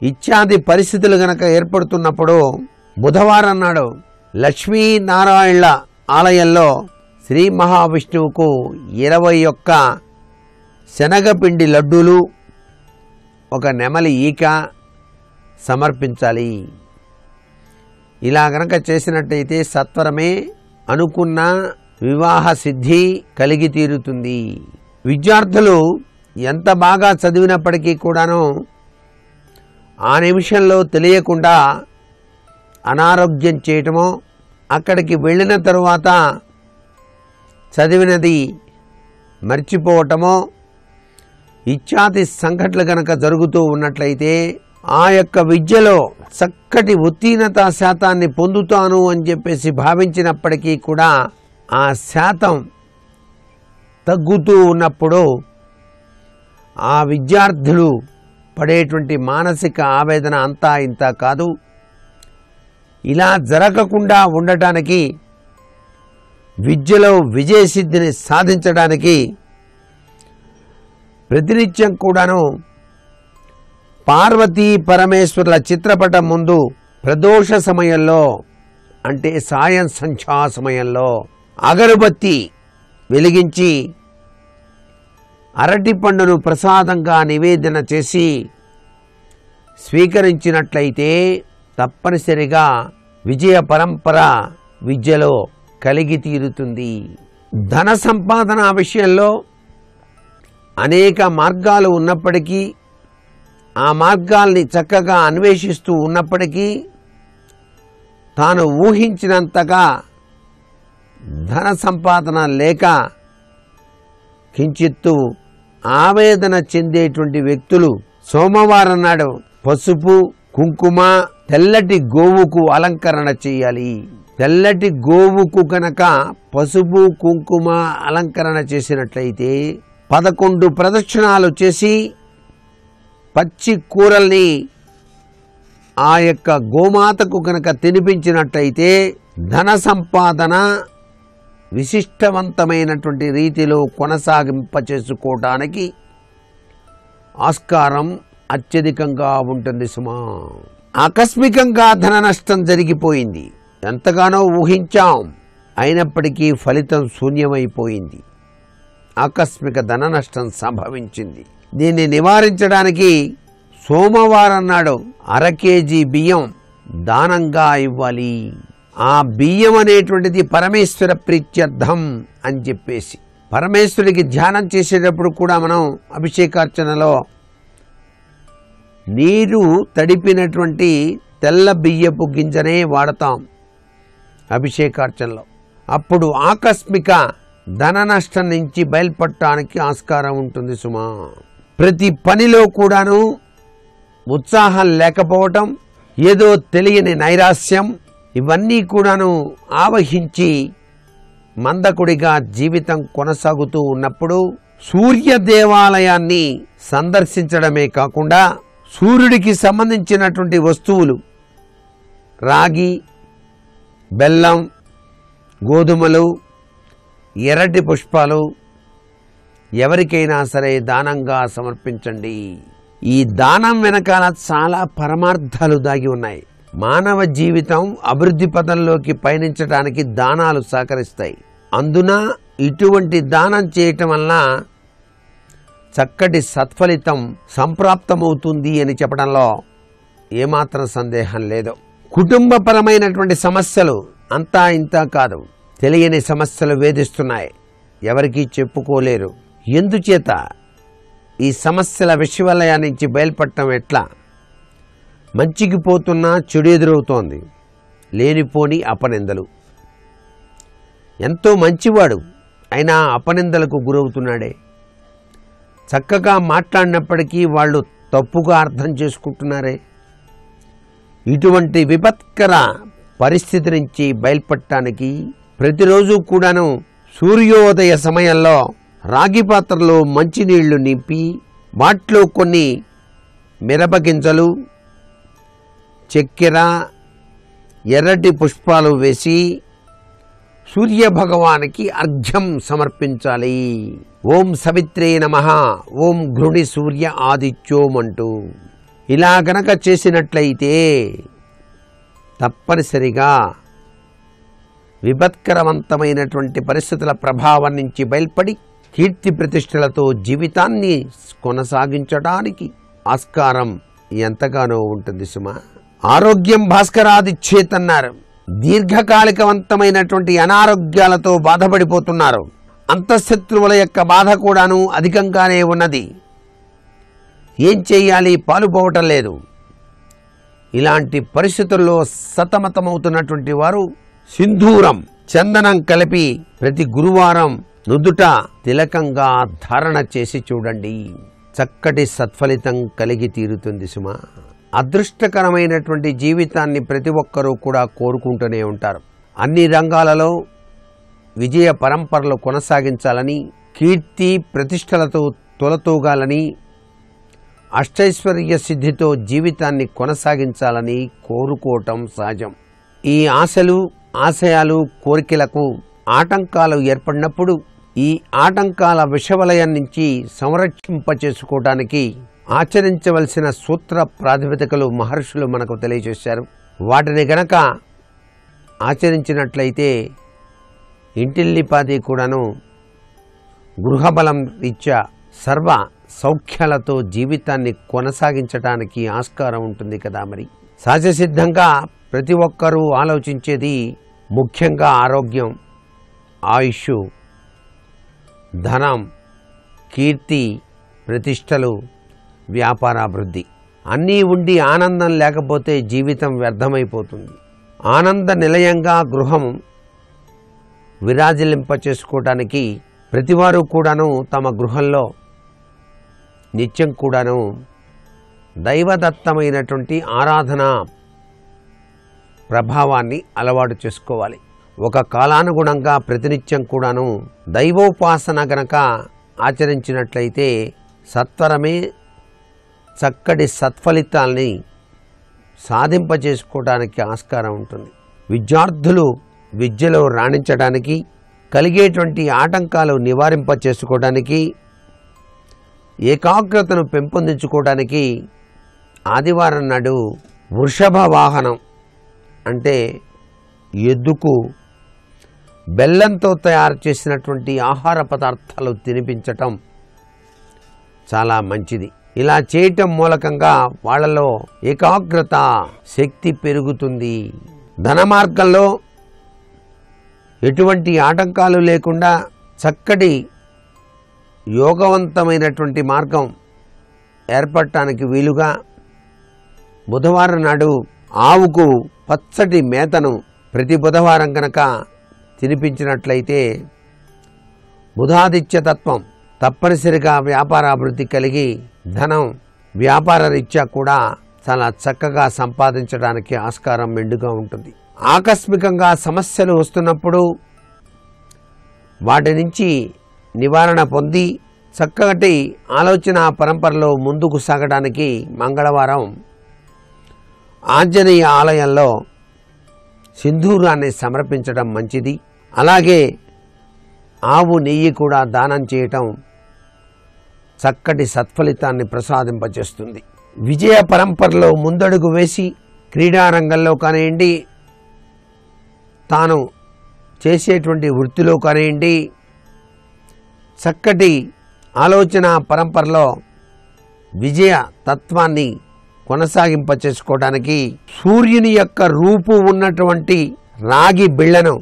ఇత్యాది పరిస్థితులు గనక ఏర్పడుతున్నప్పుడు బుధవారం నాడు లక్ష్మీనారాయణుల ఆలయంలో శ్రీ మహావిష్ణువుకు 21 శనగపిండి లడ్డూలు, ఒక నెమలి ఈక సమర్పించాలి. ఇలా గనక చేసినట్టయితే సత్వరమే అనుకున్న వివాహ సిద్ధి కలిగి తీరుతుంది. విద్యార్థులు ఎంత బాగా చదివినప్పటికీ కూడాను ఆ నిమిషంలో తెలియకుండా అనారోగ్యం చేయటమో, అక్కడికి వెళ్ళిన తరువాత చదివినది మర్చిపోవటమో ఇత్యాది సంఘటనలు కనుక జరుగుతూ ఉన్నట్లయితే ఆ యొక్క విద్యలో చక్కటి ఉత్తీర్ణత శాతాన్ని పొందుతాను అని చెప్పేసి భావించినప్పటికీ కూడా ఆ శాతం తగ్గుతూ ఉన్నప్పుడు ఆ విద్యార్థులు పడేటువంటి మానసిక ఆవేదన అంతా ఇంత కాదు. ఇలా జరగకుండా ఉండటానికి, విద్యలో విజయసిద్ధిని సాధించడానికి ప్రతినిత్యం కూడాను పార్వతీ పరమేశ్వరుల చిత్రపటం ముందు ప్రదోష సమయంలో, అంటే సాయం సంధ్యా సమయంలో అగరబత్తి వెలిగించి అరటి పండును ప్రసాదంగా నివేదన చేసి స్వీకరించినట్లయితే తప్పనిసరిగా విజయ పరంపర విద్యలో కలిగి తీరుతుంది. ధన సంపాదన విషయంలో అనేక మార్గాలు ఉన్నప్పటికీ, ఆ మార్గాల్ని చక్కగా అన్వేషిస్తూ ఉన్నప్పటికీ తాను ఊహించినంతగా ధన సంపాదన లేక కించిత్తు ఆవేదన చెందేటువంటి వ్యక్తులు సోమవారం నాడు పసుపు, కుంకుమ, తెల్లటి గోవుకు అలంకరణ చేయాలి. తెల్లటి గోవుకు కనుక పసుపు, కుంకుమ అలంకరణ చేసినట్లయితే 11 ప్రదక్షిణాలు చేసి పచ్చి కూరల్ని ఆ యొక్క గోమాతకు కనుక తినిపించినట్లయితే ధన సంపాదన విశిష్టవంతమైనటువంటి రీతిలో కొనసాగింప చేసుకోవడానికి ఆస్కారం అత్యధికంగా ఉంటుంది సుమా. ఆకస్మికంగా ధన నష్టం జరిగిపోయింది. ఎంతగానో ఊహించాం, అయినప్పటికీ ఫలితం శూన్యమైపోయింది. ఆకస్మిక ధన నష్టం సంభవించింది. దీన్ని నివారించడానికి సోమవారం నాడు 1/2 కేజీ బియ్యం దానంగా ఇవ్వాలి. ఆ బియ్యం అనేటువంటిది పరమేశ్వర ప్రీత్యర్థం అని చెప్పేసి, పరమేశ్వరుడికి ధ్యానం చేసేటప్పుడు కూడా మనం అభిషేకార్చనలో నీరు తడిపినటువంటి తెల్ల బియ్యపు గింజనే వాడతాం అభిషేకార్చనలో. అప్పుడు ఆకస్మిక ధన నష్టం నుంచి బయలుపడటానికి ఆస్కారం ఉంటుంది సుమా. ప్రతి పనిలో కూడాను ఉత్సాహం లేకపోవటం, ఏదో తెలియని నైరాస్యం, ఇవన్నీ కూడాను ఆవహించి మందకుడిగా జీవితం కొనసాగుతూ ఉన్నప్పుడు సూర్య దేవాలయాన్ని సందర్శించడమే కాకుండా సూర్యుడికి సంబంధించినటువంటి వస్తువులు, రాగి, బెల్లం, గోధుమలు, ఎర్రటి పుష్పాలు ఎవరికైనా సరే దానంగా సమర్పించండి. ఈ దానం వెనకాల చాలా పరమార్థాలు దాగి ఉన్నాయి. మానవ జీవితం అభివృద్ధి పథంలోకి పయనించడానికి దానాలు సహకరిస్తాయి. అందున ఇటువంటి దానం చేయటం వల్ల చక్కటి సత్ఫలితం సంప్రాప్తమవుతుంది అని చెప్పడంలో ఏమాత్రం సందేహం లేదు. కుటుంబపరమైనటువంటి సమస్యలు అంతా ఇంతా కాదు, తెలియని సమస్యలు వేధిస్తున్నాయి, ఎవరికీ చెప్పుకోలేరు. ఎందుచేత ఈ సమస్యల విషవలయ నుంచి బయలుపడటం ఎట్లా? మంచికి పోతున్నా చెడు ఎదురవుతోంది, లేనిపోని అపనిందలు. ఎంతో మంచివాడు అయినా అపనిందలకు గురవుతున్నాడే. చక్కగా మాట్లాడినప్పటికీ వాళ్ళు తప్పుగా అర్థం చేసుకుంటున్నారే. ఇటువంటి విపత్కర పరిస్థితి నుంచి బయలుపడటానికి ప్రతిరోజు కూడాను సూర్యోదయ సమయంలో రాగి పాత్రలో మంచినీళ్లు నింపి వాటిలో కొన్ని మిరపగింజలు, చక్కెర, ఎర్రటి పుష్పాలు వేసి సూర్య భగవానికి అర్ఘ్యం సమర్పించాలి. ఓం సవిత్రే నమః, ఓం ఘృణి సూర్య ఆదిత్యోమంటూ ఇలా గనక చేసినట్లయితే తప్పనిసరిగా విపత్కరవంతమైనటువంటి పరిస్థితుల ప్రభావం నుంచి బయల్పడి కీర్తి ప్రతిష్టలతో జీవితాన్ని కొనసాగించడానికి ఆస్కారం ఎంతగానో ఉంటుంది సుమా. ఆరోగ్యం భాస్కరాదిచ్చేతన్నారు. దీర్ఘకాలికవంతమైనటువంటి అనారోగ్యాలతో బాధపడిపోతున్నారు. అంతఃశత్రువుల యొక్క బాధ కూడాను అధికంగానే ఉన్నది. ఏం చెయ్యాలి, పాలుపోవటం లేదు. ఇలాంటి పరిస్థితుల్లో సతమతమవుతున్నటువంటి వారు సింధూరం, చందనం కలిపి ప్రతి గురువారం నుదుట తిలకంగా ధారణ చేసి చూడండి. చక్కటి సత్ఫలితం కలిగి తీరుతుంది సుమా. అదృష్టకరమైనటువంటి జీవితాన్ని ప్రతి ఒక్కరూ కూడా కోరుకుంటూనే ఉంటారు. అన్ని రంగాలలో విజయ పరంపరలు కొనసాగించాలని, కీర్తి ప్రతిష్టలతో తొలతూగాలని, అష్టైశ్వర్య సిద్ధితో జీవితాన్ని కొనసాగించాలని కోరుకోవటం సహజం. ఈ ఆశలు, ఆశయాలు, కోరికలకు ఆటంకాలు ఏర్పడినప్పుడు ఈ ఆటంకాల విషవలయం నుంచి సంరక్షింపచేసుకోవడానికి ఆచరించవలసిన సూత్ర ప్రాతిపదికలు మహర్షులు మనకు తెలియజేశారు. వాటిని గనక ఆచరించినట్లయితే ఇంటిల్లిపాది కూడాను గృహబలం రీత్యా సర్వ సౌఖ్యాలతో జీవితాన్ని కొనసాగించడానికి ఆస్కారం ఉంటుంది కదా. మరి సహజసిద్ధంగా ప్రతి ఒక్కరూ ఆలోచించేది ముఖ్యంగా ఆరోగ్యం, ఆయుష్, ధనం, కీర్తి ప్రతిష్టలు, వ్యాపారాభివృద్ధి అన్నీ ఉండి ఆనందం లేకపోతే జీవితం వ్యర్థమైపోతుంది. ఆనంద నిలయంగా గృహం విరాజిల్లింపచేసుకోవడానికి ప్రతివారు కూడాను తమ గృహంలో నిత్యం కూడాను దైవదత్తమైనటువంటి ఆరాధన ప్రభావాన్ని అలవాటు చేసుకోవాలి. ఒక కాలానుగుణంగా ప్రతినిత్యం కూడాను దైవోపాసన గనక ఆచరించినట్లయితే సత్వరమే చక్కటి సత్ఫలితాల్ని సాధింపజేసుకోవడానికి ఆస్కారం ఉంటుంది. విద్యార్థులు విద్యలో రాణించడానికి కలిగేటువంటి ఆటంకాలు నివారింపచేసుకోవడానికి ఏకాగ్రతను పెంపొందించుకోవడానికి ఆదివారం నాడు వృషభ వాహనం అంటే ఎద్దుకు బెల్లంతో తయారు చేసినటువంటి ఆహార పదార్థాలు తినిపించటం చాలా మంచిది. ఇలా చేయటం మూలకంగా వాళ్ళలో ఏకాగ్రత శక్తి పెరుగుతుంది. ధన మార్గంలో ఎటువంటి ఆటంకాలు లేకుండా చక్కటి యోగవంతమైనటువంటి మార్గం ఏర్పడటానికి వీలుగా బుధవారం నాడు ఆవుకు పచ్చటి మేతను ప్రతి బుధవారం కనుక తినిపించినట్లయితే బుధాదిత్య తత్వం తప్పనిసరిగా వ్యాపారాభివృద్ధి కలిగి ధనం వ్యాపార రీత్యా కూడా చాలా చక్కగా సంపాదించడానికి ఆస్కారం మెండుగా ఉంటుంది. ఆకస్మికంగా సమస్యలు వస్తున్నప్పుడు వాటి నుంచి నివారణ పొంది చక్కటి ఆలోచన పరంపరలో ముందుకు సాగడానికి మంగళవారం ఆంజనేయ ఆలయంలో సింధూరాన్ని సమర్పించడం మంచిది. అలాగే ఆవు నెయ్యి కూడా దానం చేయటం చక్కటి సత్ఫలితాన్ని ప్రసాదింపచేస్తుంది. విజయ పరంపరలో ముందడుగు వేసి క్రీడారంగంలో కానివ్వండి, తాను చేసేటువంటి వృత్తిలో కానివ్వండి, చక్కటి ఆలోచన పరంపరలో విజయ తత్వాన్ని కొనసాగింపచేసుకోవడానికి సూర్యుని యొక్క రూపు ఉన్నటువంటి రాగి బిళ్ళను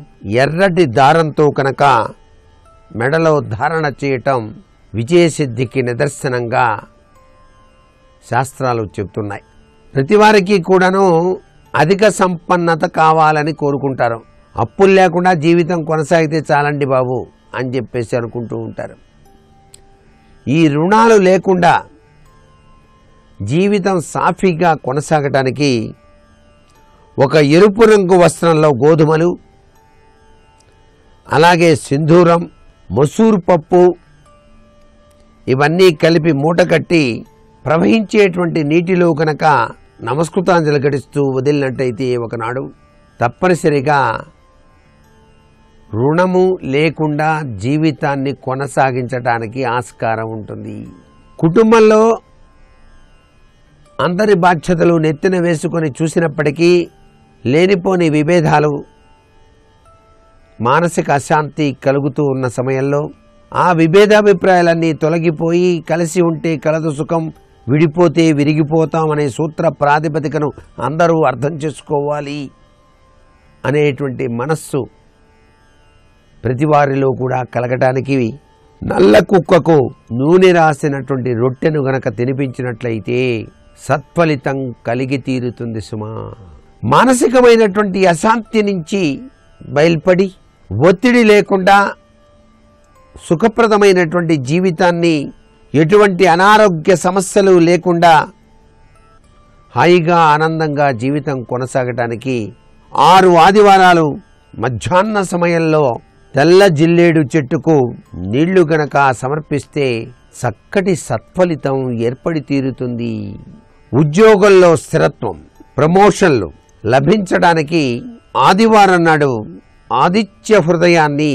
ఎర్రటి దారంతో కనుక మెడలో ధారణ చేయటం విజయసిద్ధికి నిదర్శనంగా శాస్త్రాలు చెప్తున్నాయి. ప్రతివారికి కూడాను అధిక సంపన్నత కావాలని కోరుకుంటారు. అప్పులు లేకుండా జీవితం కొనసాగితే చాలండి బాబు అని చెప్పేసి అనుకుంటూ ఉంటారు. ఈ రుణాలు లేకుండా జీవితం సాఫీగా కొనసాగటానికి ఒక ఎరుపు రంగు వస్త్రంలో గోధుమలు, అలాగే సింధూరం, మసూర్ పప్పు ఇవన్నీ కలిపి మూట కట్టి ప్రవహించేటువంటి నీటిలో కనుక నమస్కృతాంజలి ఘటిస్తూ వదిలినట్టయితే ఒకనాడు తప్పనిసరిగా రుణము లేకుండా జీవితాన్ని కొనసాగించటానికి ఆస్కారం ఉంటుంది. కుటుంబంలో అందరి బాధ్యతలు నెత్తిన వేసుకొని చూసినప్పటికీ లేనిపోని విభేదాలు, మానసిక అశాంతి కలుగుతూ ఉన్న సమయంలో ఆ విభేదాభిప్రాయాలన్నీ తొలగిపోయి కలిసి ఉంటే కలదు సుఖం, విడిపోతే విరిగిపోతాం అనే సూత్ర ప్రాతిపదికను అందరూ అర్థం చేసుకోవాలి అనేటువంటి మనస్సు ప్రతివారిలో కూడా కలగటానికి నల్ల కుక్కకు నూనె రాసినటువంటి రొట్టెను గనక తినిపించినట్లయితే సత్ఫలితం కలిగి తీరుతుంది సుమా. మానసికమైనటువంటి అశాంతి నుంచి బయల్పడి ఒత్తిడి లేకుండా సుఖప్రదమైనటువంటి జీవితాన్ని, ఎటువంటి అనారోగ్య సమస్యలు లేకుండా హాయిగా ఆనందంగా జీవితం కొనసాగటానికి 6 ఆదివారాలు మధ్యాహ్న సమయంలో తెల్ల జిల్లేడు చెట్టుకు నీళ్లు గనక సమర్పిస్తే చక్కటి సత్ఫలితం ఏర్పడి తీరుతుంది. ఉద్యోగంలో స్థిరత్వం, ప్రమోషన్లు లభించడానికి ఆదివారం నాడు ఆదిత్య హృదయాన్ని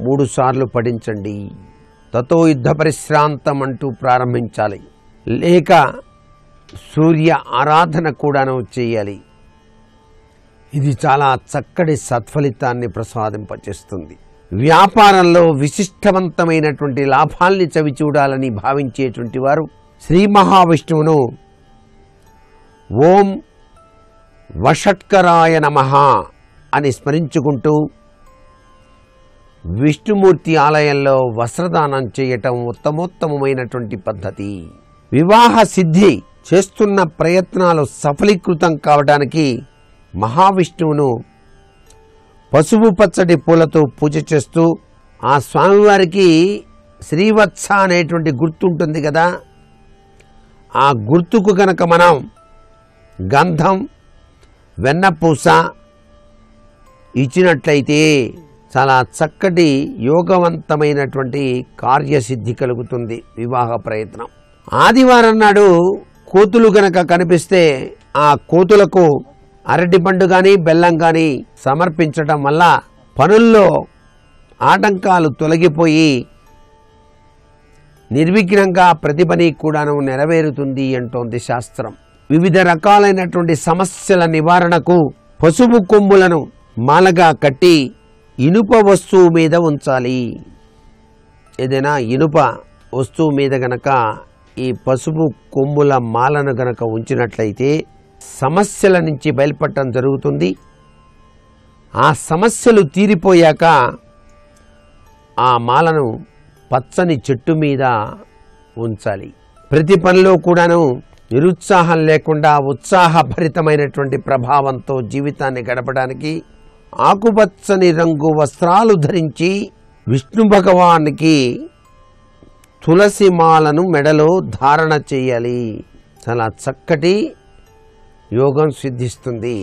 3 సార్లు పఠించండి. తతో యుద్ధ పరిశ్రాంతం అంటూ ప్రారంభించాలి. లేక సూర్య ఆరాధన కూడాను చేయాలి. ఇది చాలా చక్కటి సత్ఫలితాన్ని ప్రసాదింపచేస్తుంది. వ్యాపారంలో విశిష్టవంతమైనటువంటి లాభాల్ని చవిచూడాలని భావించేటువంటి వారు శ్రీ మహావిష్ణువును ఓం వషట్కరాయ నమః అని స్మరించుకుంటూ విష్ణుమూర్తి ఆలయంలో వస్త్రదానం చేయటం ఉత్తమోత్తమైనటువంటి పద్ధతి. వివాహ సిద్ధి చేస్తున్న ప్రయత్నాలు సఫలీకృతం కావడానికి మహావిష్ణువును పసుపు పచ్చడి పూలతో పూజ చేస్తూ ఆ స్వామివారికి శ్రీవత్స అనేటువంటి గుర్తు ఉంటుంది కదా, ఆ గుర్తుకు కనుక మనం గంధం, వెన్నపూస ఇచ్చినట్లయితే చాలా చక్కటి యోగవంతమైనటువంటి కార్యసిద్ధి కలుగుతుంది వివాహ ప్రయత్నం. ఆదివారం నాడు కోతులు గనక కనిపిస్తే ఆ కోతులకు అరటిపండు కానీ బెల్లం కానీ సమర్పించడం వల్ల పనుల్లో ఆటంకాలు తొలగిపోయి నిర్విఘ్నంగా ప్రతి పని కూడాను నెరవేరుతుంది అంటోంది శాస్త్రం. వివిధ రకాలైనటువంటి సమస్యల నివారణకు పసుపు కొమ్ములను మాలగా కట్టి ఇనుప వస్తువు మీద ఉంచాలి. ఏదైనా ఇనుప వస్తువు మీద గనక ఈ పసుపు కొమ్ముల మాలను గనక ఉంచినట్లయితే సమస్యల నుంచి బయలుపడటం జరుగుతుంది. ఆ సమస్యలు తీరిపోయాక ఆ మాలను పచ్చని చెట్టు మీద ఉంచాలి. ప్రతి పనిలో కూడాను నిరుత్సాహం లేకుండా ఉత్సాహభరితమైనటువంటి ప్రభావంతో జీవితాన్ని గడపడానికి ఆకుపచ్చని రంగు వస్త్రాలు ధరించి విష్ణు భగవానికి తులసి మాలను మెడలో ధారణ చేయాలి. చాలా చక్కటి యోగం సిద్ధిస్తుంది.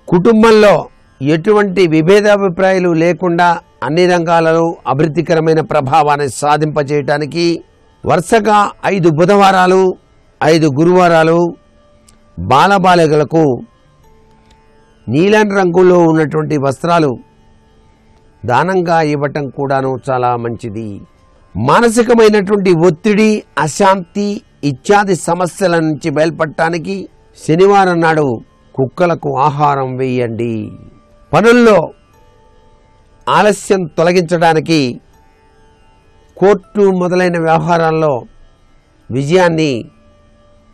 కుటుంబంలో ఎటువంటి విభేదాభిప్రాయాలు లేకుండా అన్ని రంగాలలో అభివృద్ధికరమైన ప్రభావాన్ని సాధింపజేయటానికి వరుసగా 5 బుధవారాలు 5 గురువారాలు బాలబాలికలకు నీలం రంగులో ఉన్నటువంటి వస్త్రాలు దానంగా ఇవ్వటం కూడాను చాలా మంచిది. మానసికమైనటువంటి ఒత్తిడి, అశాంతి ఇత్యాది సమస్యల నుంచి బయలుపడటానికి శనివారం నాడు కుక్కలకు ఆహారం వేయండి. పనుల్లో ఆలస్యం తొలగించడానికి, కోర్టు మొదలైన వ్యవహారాల్లో విజయాన్ని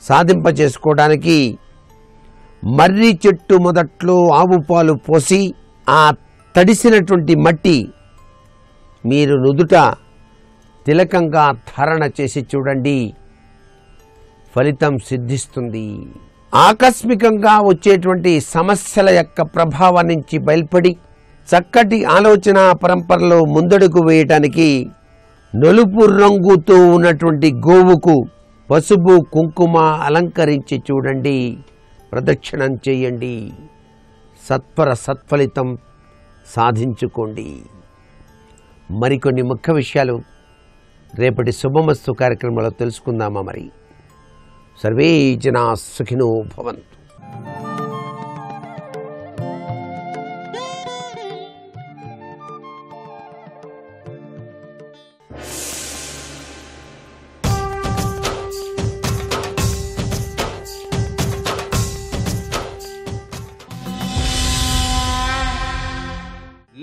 సాధింపచేసుకోవడానికి మర్రి చెట్టు మొదట్లో ఆవు పాలు పోసి ఆ తడిసినటువంటి మట్టి మీరు నుదుట తిలకంగా ధారణ చేసి చూడండి, ఫలితం సిద్ధిస్తుంది. ఆకస్మికంగా వచ్చేటువంటి సమస్యల యొక్క ప్రభావం నుంచి బయల్పడి చక్కటి ఆలోచన పరంపరలో ముందడుగు వేయటానికి నలుపు రంగుతో ఉన్నటువంటి గోవుకు పసుపు కుంకుమ అలంకరించి చూడండి, ప్రదక్షిణం చేయండి, సత్ఫలితం సాధించుకోండి. మరికొన్ని ముఖ్య విషయాలు రేపటి శుభమస్తు కార్యక్రమంలో తెలుసుకుందామా? మరి సర్వే జనా సుఖినో భవంతు.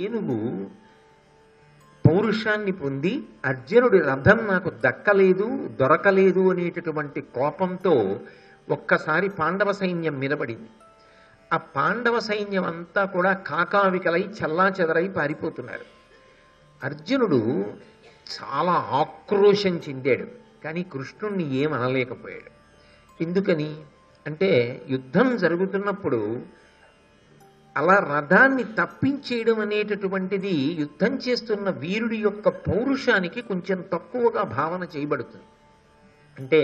ఏనుగు పౌరుషాన్ని పొంది అర్జునుడి రథం నాకు దొరకలేదు అనేటటువంటి కోపంతో ఒక్కసారి పాండవ సైన్యం మీదపడింది. ఆ పాండవ సైన్యం అంతా కూడా కాకావికలై చెల్లాచెదరై పారిపోతున్నారు. అర్జునుడు చాలా ఆక్రోశం చెందాడు, కానీ కృష్ణుణ్ణి ఏమనలేకపోయాడు. ఎందుకని అంటే యుద్ధం జరుగుతున్నప్పుడు అలా రథాన్ని తప్పించేయడం అనేటటువంటిది యుద్ధం చేస్తున్న వీరుడి యొక్క పౌరుషానికి కొంచెం తక్కువగా భావన చేయబడుతుంది. అంటే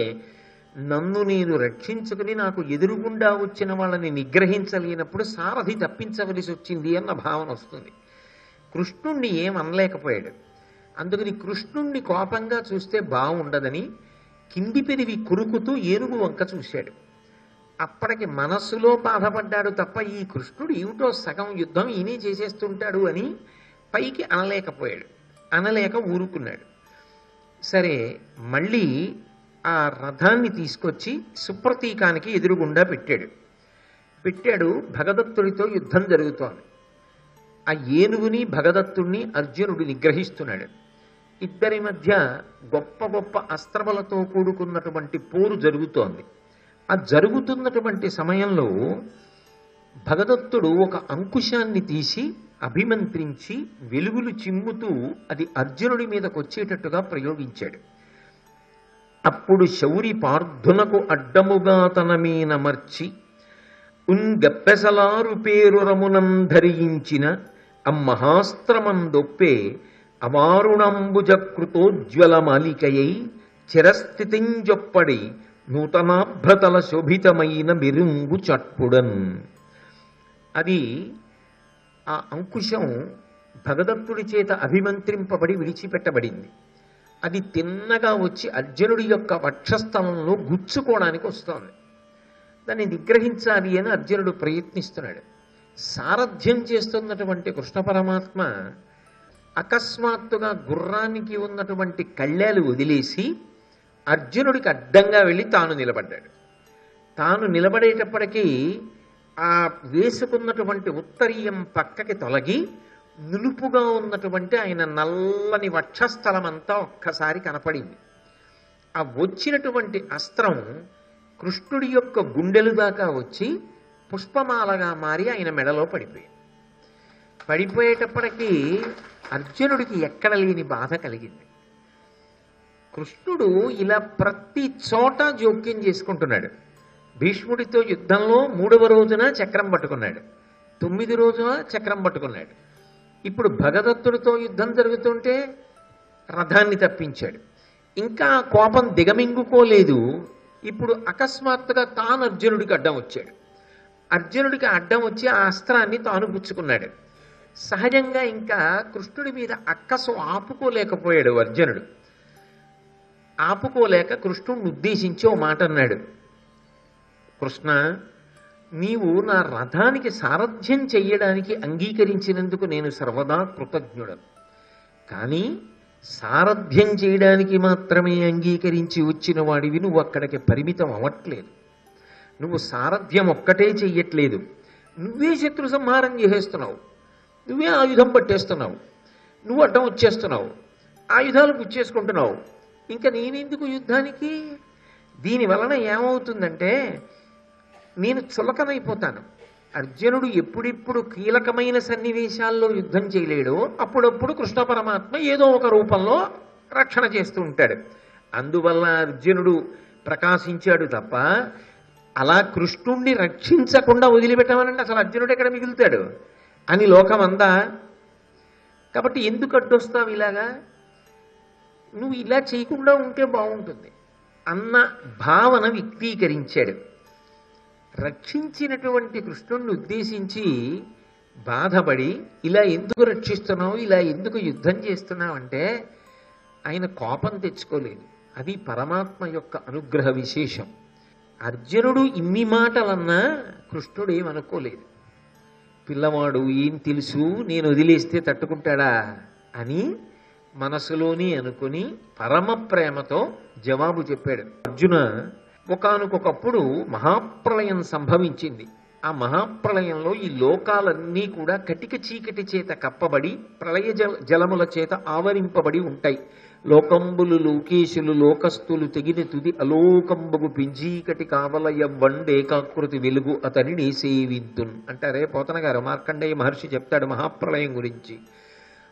నన్ను నేను రక్షించుకుని నాకు ఎదురుగుండా వచ్చిన వాళ్ళని నిగ్రహించలేనప్పుడు సారథి తప్పించవలసి వచ్చింది అన్న భావన వస్తుంది. కృష్ణుణ్ణి ఏమనలేకపోయాడు. అందుకని కృష్ణుణ్ణి కోపంగా చూస్తే బాగుండదని కింది పెరివి కురుకుతూ ఏనుగు వంక చూశాడు. అప్పటికి మనస్సులో బాధపడ్డాడు తప్ప ఈ కృష్ణుడు ఏమిటో సగం యుద్ధం ఈయనే చేసేస్తుంటాడు అని పైకి అనలేకపోయాడు. అనలేక ఊరుకున్నాడు. సరే, మళ్ళీ ఆ రథాన్ని తీసుకొచ్చి సుప్రతీకానికి ఎదురుగుండా పెట్టాడు. భగదత్తుడితో యుద్ధం జరుగుతోంది. ఆ ఏనుగుని భగదత్తుడిని అర్జునుడు నిగ్రహిస్తున్నాడు. ఇద్దరి మధ్య గొప్ప గొప్ప అస్త్రములతో కూడుకున్నటువంటి పోరు జరుగుతోంది. ఆ జరుగుతున్నటువంటి సమయంలో భగదత్తుడు ఒక అంకుశాన్ని తీసి అభిమంత్రించి వెలుగులు చిమ్ముతూ అది అర్జునుడి మీదకు వచ్చేటట్టుగా ప్రయోగించాడు. అప్పుడు శౌరి పార్థునకు అడ్డముగా తన మీనమర్చి గప్పెసలారు పేరు రమునం ధరించిన అమ్మహాస్త్రమందొప్పే అవారుణంబుజకృతోజ్వల మాలికయై చిరస్థితింజొప్పడి నూతనాభ్రతల శోభితమైన మెరుంగు చట్పుడన్. అది ఆ అంకుశం భగదత్తుడి చేత అభిమంత్రింపబడి విడిచిపెట్టబడింది. అది తిన్నగా వచ్చి అర్జునుడి యొక్క వక్షస్థలంలో గుచ్చుకోవడానికి వస్తోంది. దాన్ని నిగ్రహించాలి అని అర్జునుడు ప్రయత్నిస్తున్నాడు. సారథ్యం చేస్తున్నటువంటి కృష్ణ పరమాత్మ అకస్మాత్తుగా గుర్రానికి ఉన్నటువంటి కళ్ళాలు వదిలేసి అర్జునుడికి అడ్డంగా వెళ్ళి తాను నిలబడ్డాడు. తాను నిలబడేటప్పటికీ ఆ వేసుకున్నటువంటి ఉత్తరీయం పక్కకి తొలగి నులుపుగా ఉన్నటువంటి ఆయన నల్లని వక్షస్థలం అంతా ఒక్కసారి కనపడింది. ఆ వచ్చినటువంటి అస్త్రం కృష్ణుడి యొక్క గుండెలు దాకా వచ్చి పుష్పమాలగా మారి ఆయన మెడలో పడిపోయేటప్పటికీ అర్జునుడికి ఎక్కడ లేని బాధ కలిగింది. కృష్ణుడు ఇలా ప్రతి చోట జోక్యం చేసుకుంటున్నాడు. భీష్ముడితో యుద్ధంలో 3వ రోజున చక్రం పట్టుకున్నాడు, 9 రోజున చక్రం పట్టుకున్నాడు. ఇప్పుడు భగదత్తుడితో యుద్ధం జరుగుతుంటే రథాన్ని తప్పించాడు. ఇంకా కోపం దిగమింగుకోలేదు. ఇప్పుడు అకస్మాత్తుగా తాను అర్జునుడికి అడ్డం వచ్చాడు. అర్జునుడికి అడ్డం వచ్చి ఆ అస్త్రాన్ని తాను పుచ్చుకున్నాడు. సహజంగా ఇంకా కృష్ణుడి మీద అక్కసు ఆపుకోలేకపోయాడు అర్జునుడు. ఆపుకోలేక కృష్ణుడిని ఉద్దేశించి ఓ మాట అన్నాడు, కృష్ణ, నీవు నా రథానికి సారథ్యం చెయ్యడానికి అంగీకరించినందుకు నేను సర్వదా కృతజ్ఞుడను. కానీ సారథ్యం చేయడానికి మాత్రమే అంగీకరించి వచ్చిన వాడివి నువ్వు అక్కడికి పరిమితం అవ్వట్లేదు. నువ్వు సారథ్యం ఒక్కటే చెయ్యట్లేదు, నువ్వే శత్రు సంహారం చేసేస్తున్నావు, నువ్వే ఆయుధం పట్టేస్తున్నావు, నువ్వు అడ్డం వచ్చేస్తున్నావు, ఆయుధాలు పుచ్చేసుకుంటున్నావు. ఇంకా నేనెందుకు యుద్ధానికి? దీని వలన ఏమవుతుందంటే నేను చులకనైపోతాను. అర్జునుడు ఎప్పుడిప్పుడు కీలకమైన సన్నివేశాల్లో యుద్ధం చేయలేడో అప్పుడప్పుడు కృష్ణ పరమాత్మ ఏదో ఒక రూపంలో రక్షణ చేస్తూ ఉంటాడు. అందువల్ల అర్జునుడు ప్రకాశించాడు తప్ప అలా కృష్ణుణ్ణి రక్షించకుండా వదిలిపెట్టమనంటే అసలు అర్జునుడు ఎక్కడ మిగులుతాడు అని లోకం అందా. కాబట్టి ఎందుకు అడ్డొస్తావు ఇలాగా? నువ్వు ఇలా చేయకుండా ఉంటే బాగుంటుంది అన్న భావన వ్యక్తీకరించాడు. రక్షించినటువంటి కృష్ణుణ్ణి ఉద్దేశించి బాధపడి ఇలా ఎందుకు రక్షిస్తున్నావు, ఇలా ఎందుకు యుద్ధం చేస్తున్నావు అంటే ఆయన కోపం తెచ్చుకోలేదు. అది పరమాత్మ యొక్క అనుగ్రహ విశేషం. అర్జునుడు ఇన్ని మాటలన్నా కృష్ణుడు ఏమనుకోలేదు. పిల్లవాడు ఏం తెలుసు, నేను వదిలేస్తే తట్టుకుంటాడా అని మనసులోని అనుకుని పరమ ప్రేమతో జవాబు చెప్పాడు. అర్జున, ఒకానొకప్పుడు మహాప్రళయం సంభవించింది. ఆ మహాప్రళయంలో ఈ లోకాలన్నీ కూడా కటిక చీకటి చేత కప్పబడి ప్రళయ జలముల చేత ఆవరింపబడి ఉంటాయి. లోకంబులు లోకేశులు లోకస్తులు తెగిన తుది అలోకంబగు పింజీకటి కావలయ వండేకాకృతి వెలుగు అతనిని సేవింతున్ అంటారే పోతన గారు. మార్కండేయ మహర్షి చెప్తాడు మహాప్రళయం గురించి.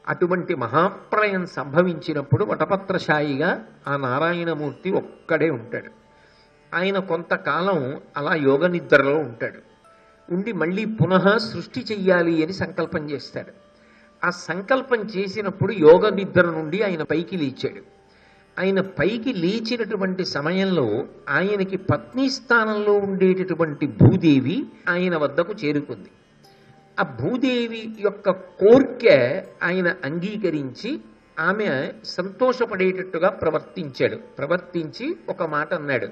అటువంటి మహాప్రళయం సంభవించినప్పుడు వటపత్రశాయిగా ఆ నారాయణమూర్తి ఒక్కడే ఉంటాడు. ఆయన కొంతకాలం అలా యోగ నిద్రలో ఉంటాడు. ఉండి మళ్ళీ పునః సృష్టి చెయ్యాలి అని సంకల్పం చేస్తాడు. ఆ సంకల్పం చేసినప్పుడు యోగ నిద్ర నుండి ఆయన పైకి లేచాడు. ఆయన పైకి లేచినటువంటి సమయంలో ఆయనకి పత్ని స్థానంలో ఉండేటటువంటి భూదేవి ఆయన వద్దకు చేరుకుంది. ఆ భూదేవి యొక్క కోర్కె ఆయన అంగీకరించి ఆమె సంతోషపడేటట్టుగా ప్రవర్తించి ఒక మాట అన్నాడు,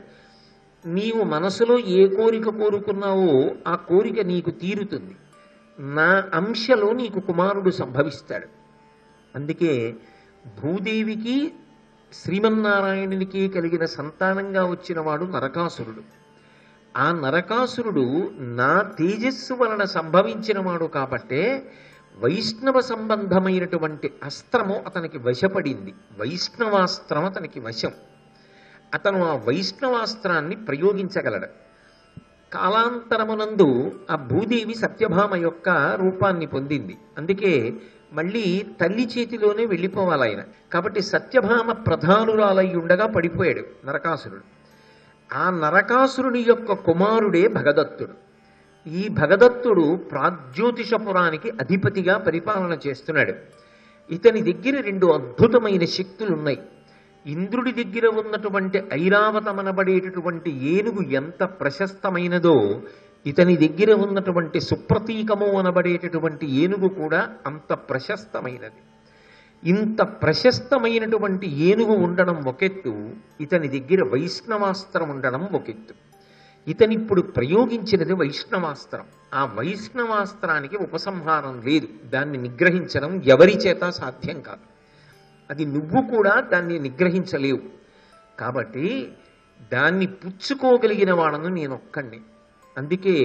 నీవు మనసులో ఏ కోరిక కోరుకున్నావో ఆ కోరిక నీకు తీరుతుంది, నా అంశలో నీకు కుమారుడు సంభవిస్తాడు. అందుకే భూదేవికి శ్రీమన్నారాయణునికి కలిగిన సంతానంగా వచ్చిన వాడు నరకాసురుడు. ఆ నరకాసురుడు నా తేజస్సు వలన సంభవించిన వాడు కాబట్టే వైష్ణవ సంబంధమైనటువంటి అస్త్రము అతనికి వశపడింది. వైష్ణవాస్త్రం అతనికి వశం. అతను ఆ వైష్ణవాస్త్రాన్ని ప్రయోగించగలడు. కాలాంతరమునందు ఆ భూదేవి సత్యభామ యొక్క రూపాన్ని పొందింది. అందుకే మళ్ళీ తల్లి చేతిలోనే వెళ్ళిపోవాలి ఆయన. కాబట్టి సత్యభామ ప్రధానురాలై ఉండగా పడిపోయాడు నరకాసురుడు. ఆ నరకాసురుని యొక్క కుమారుడే భగదత్తుడు. ఈ భగదత్తుడు ప్రాగ్జ్యోతిషపురానికి అధిపతిగా పరిపాలన చేస్తున్నాడు. ఇతని దగ్గర 2 అద్భుతమైన శక్తులున్నాయి. ఇంద్రుడి దగ్గర ఉన్నటువంటి ఐరావతమనబడేటటువంటి ఏనుగు ఎంత ప్రశస్తమైనదో ఇతని దగ్గర ఉన్నటువంటి సుప్రతీకము అనబడేటటువంటి ఏనుగు కూడా అంత ప్రశస్తమైనది. ఇంత ప్రశస్తమైనటువంటి ఏనుగు ఉండడం ఒకెత్తు, ఇతని దగ్గర వైష్ణవాస్త్రం ఉండడం ఒకెత్తు. ఇతనిప్పుడు ప్రయోగించినది వైష్ణవాస్త్రం. ఆ వైష్ణవాస్త్రానికి ఉపసంహారం లేదు. దాన్ని నిగ్రహించడం ఎవరి చేత సాధ్యం కాదు. అది నువ్వు కూడా దాన్ని నిగ్రహించలేవు. కాబట్టి దాన్ని పుచ్చుకోగలిగిన వాడను నేనొక్కండి. అందుకే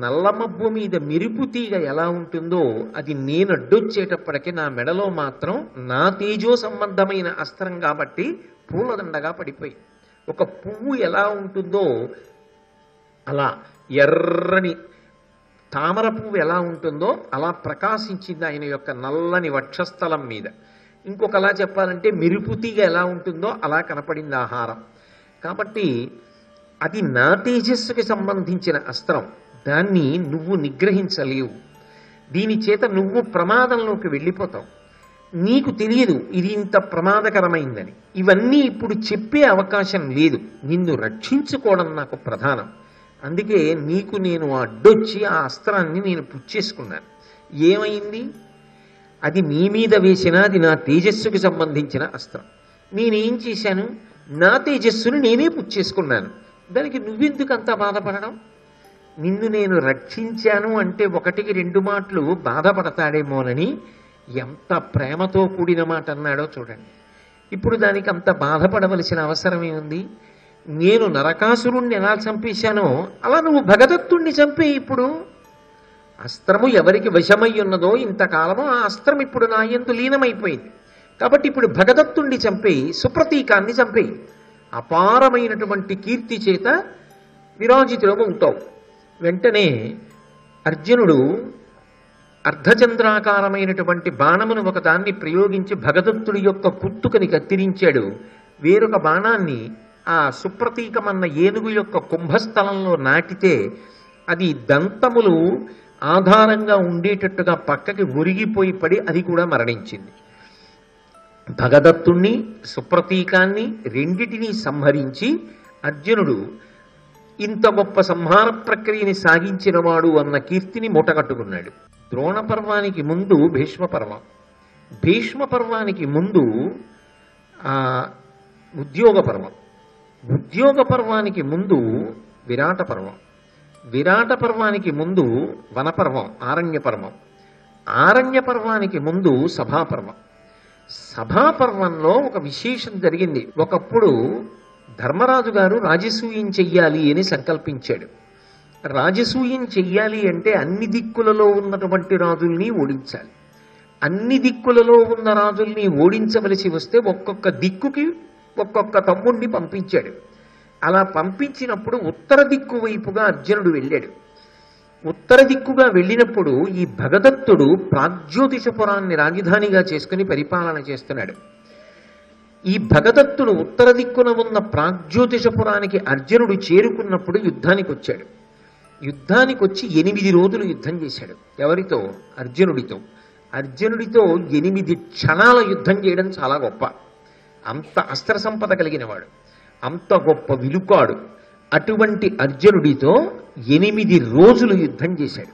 నల్లమబ్బు మీద మెరుపు తీగ ఎలా ఉంటుందో అది నేను అడ్డొచ్చేటప్పటికీ నా మెడలో మాత్రం నా తేజో సంబంధమైన అస్త్రం కాబట్టి పూలదండగా పడిపోయి, ఒక పువ్వు ఎలా ఉంటుందో అలా ఎర్రని తామర పువ్వు ఎలా ఉంటుందో అలా ప్రకాశించింది ఆయన యొక్క నల్లని వక్షస్థలం మీద. ఇంకొకలా చెప్పాలంటే మెరుపు తీగ ఎలా ఉంటుందో అలా కనపడింది ఆహారం. కాబట్టి అది నా తేజస్సుకి సంబంధించిన అస్త్రం. దాన్ని నువ్వు నిగ్రహించలేవు. దీని చేత నువ్వు ప్రమాదంలోకి వెళ్ళిపోతావు. నీకు తెలియదు ఇది ఇంత ప్రమాదకరమైందని. ఇవన్నీ ఇప్పుడు చెప్పే అవకాశం లేదు. నిన్ను రక్షించుకోవడం నాకు ప్రధానం. అందుకే నీకు నేను అడ్డొచ్చి ఆ అస్త్రాన్ని నేను పుచ్చేసుకున్నాను. ఏమైంది? అది నీ మీద వేసిన అది నా తేజస్సుకి సంబంధించిన అస్త్రం. నేనేం చేశాను? నా తేజస్సుని నేనే పుచ్చేసుకున్నాను. దానికి నువ్వెందుకు అంత బాధపడడం? నిన్ను నేను రక్షించాను అంటే 1-2 మాటలు బాధపడతాడేమోనని ఎంత ప్రేమతో కూడిన మాట అన్నాడో చూడండి. ఇప్పుడు దానికి అంత బాధపడవలసిన అవసరం ఏముంది? నేను నరకాసురుణ్ణి ఎలా చంపేశానో అలా నువ్వు భగదత్తుణ్ణి చంపే. ఇప్పుడు అస్త్రము ఎవరికి వశమై ఉన్నదో ఇంతకాలము ఆ అస్త్రం ఇప్పుడు నా యందు లీనమైపోయింది. కాబట్టి ఇప్పుడు భగదత్తుణ్ణి చంపేయి, సుప్రతీకాన్ని చంపేయి. అపారమైనటువంటి కీర్తి చేత విరాజితులుగా ఉంటావు. వెంటనే అర్జునుడు అర్ధచంద్రాకారమైనటువంటి బాణమును ఒకదాన్ని ప్రయోగించి భగదత్తుడి యొక్క కుత్తుకని కత్తిరించాడు. వేరొక బాణాన్ని ఆ సుప్రతీకమన్న ఏనుగు యొక్క కుంభస్థలంలో నాటితే అది దంతములు ఆధారంగా ఉండేటట్టుగా పక్కకి ఒరిగిపోయి పడి అది కూడా మరణించింది. భగదత్తుణ్ణి సుప్రతీకాన్ని రెండిటినీ సంహరించి అర్జునుడు ఇంత గొప్ప సంహార ప్రక్రియని సాగించినవాడు అన్న కీర్తిని మూటగట్టుకున్నాడు. ద్రోణ పర్వానికి ముందు భీష్మ పర్వం, భీష్మ పర్వానికి ముందు ఉద్యోగ పర్వం, ఉద్యోగ పర్వానికి ముందు విరాట పర్వం, విరాట పర్వానికి ముందు వనపర్వం ఆరణ్య పర్వం, ఆరణ్య పర్వానికి ముందు సభాపర్వం. సభాపర్వంలో ఒక విశేషం జరిగింది. ఒకప్పుడు ధర్మరాజు గారు రాజసూయం చెయ్యాలి అని సంకల్పించాడు. రాజసూయం చెయ్యాలి అంటే అన్ని దిక్కులలో ఉన్నటువంటి రాజుల్ని ఓడించాలి. అన్ని దిక్కులలో ఉన్న రాజుల్ని ఓడించవలసి వస్తే ఒక్కొక్క దిక్కుకి ఒక్కొక్క తమ్ముడిని పంపించాడు. అలా పంపించినప్పుడు ఉత్తర దిక్కు వైపుగా అర్జునుడు వెళ్ళాడు. ఉత్తర దిక్కుగా వెళ్ళినప్పుడు ఈ భగదత్తుడు ప్రాగ్జ్యోతిషపురాన్ని రాజధానిగా చేసుకుని పరిపాలన చేస్తున్నాడు. ఈ భగదత్తుడు ఉత్తర దిక్కున ఉన్న ప్రాగ్జ్యోతిషపురానికి అర్జునుడు చేరుకున్నప్పుడు యుద్ధానికి వచ్చాడు. యుద్ధానికి వచ్చి 8 రోజులు యుద్ధం చేశాడు. ఎవరితో? అర్జునుడితో. అర్జునుడితో 8 క్షణాల యుద్ధం చేయడం చాలా గొప్ప. అంత అస్త్ర సంపద కలిగిన వాడు, అంత గొప్ప విలుకాడు. అటువంటి అర్జునుడితో 8 రోజులు యుద్ధం చేశాడు.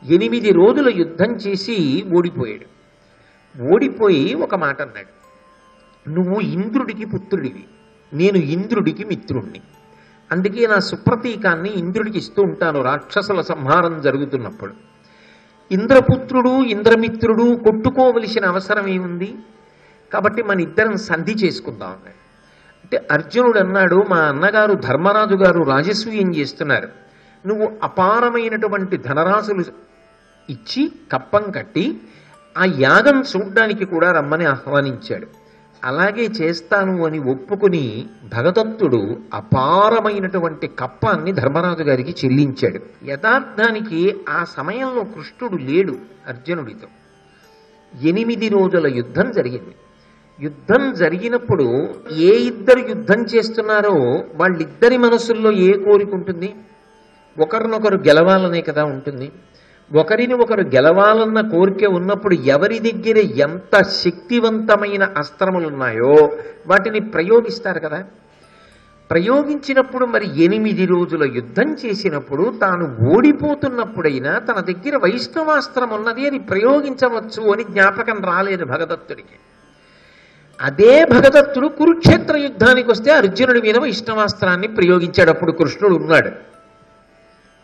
8 రోజుల యుద్ధం చేసి ఓడిపోయాడు. ఓడిపోయి ఒక మాట అన్నాడు, నువ్వు ఇంద్రుడికి పుత్రుడివి, నేను ఇంద్రుడికి మిత్రుణ్ణి. అందుకే నా సుప్రతీకాన్ని ఇంద్రుడికి ఇస్తూ ఉంటాను రాక్షసుల సంహారం జరుగుతున్నప్పుడు. ఇంద్రపుత్రుడు ఇంద్రమిత్రుడు కొట్టుకోవలసిన అవసరం ఏముంది? కాబట్టి మన ఇద్దరం సంధి చేసుకుందాం అన్నాడు. అంటే అర్జునుడు అన్నాడు, మా అన్నగారు ధర్మరాజు గారు రాజసూయం చేస్తున్నారు, నువ్వు అపారమైనటువంటి ధనరాశులు ఇచ్చి కప్పం కట్టి ఆ యాగం చూడ్డానికి కూడా రమ్మని ఆహ్వానించాడు. అలాగే చేస్తాను అని ఒప్పుకుని భగదత్తుడు అపారమైనటువంటి కప్పాన్ని ధర్మరాజు గారికి చెల్లించాడు. యథార్థానికి ఆ సమయంలో కృష్ణుడు లేడు అర్జునుడితో. 8 రోజుల యుద్ధం జరిగింది. యుద్ధం జరిగినప్పుడు ఏ ఇద్దరు యుద్ధం చేస్తున్నారో వాళ్ళిద్దరి మనసుల్లో ఏ కోరిక ఉంటుంది? ఒకరినొకరు గెలవాలనే కదా ఉంటుంది. ఒకరిని ఒకరు గెలవాలన్న కోరిక ఉన్నప్పుడు ఎవరి దగ్గర ఎంత శక్తివంతమైన అస్త్రములున్నాయో వాటిని ప్రయోగిస్తారు కదా. ప్రయోగించినప్పుడు మరి 8 రోజుల యుద్ధం చేసినప్పుడు తాను ఓడిపోతున్నప్పుడైనా తన దగ్గర వైష్ణవాస్త్రం ఉన్నది అని ప్రయోగించవచ్చు అని జ్ఞాపకం రాలేదు భగదత్తుడికి. అదే భగదత్తుడు కురుక్షేత్ర యుద్ధానికి వస్తే అర్జునుడి మీద వైష్ణవాస్త్రాన్ని ప్రయోగించాడు. అప్పుడు కృష్ణుడు ఉన్నాడు.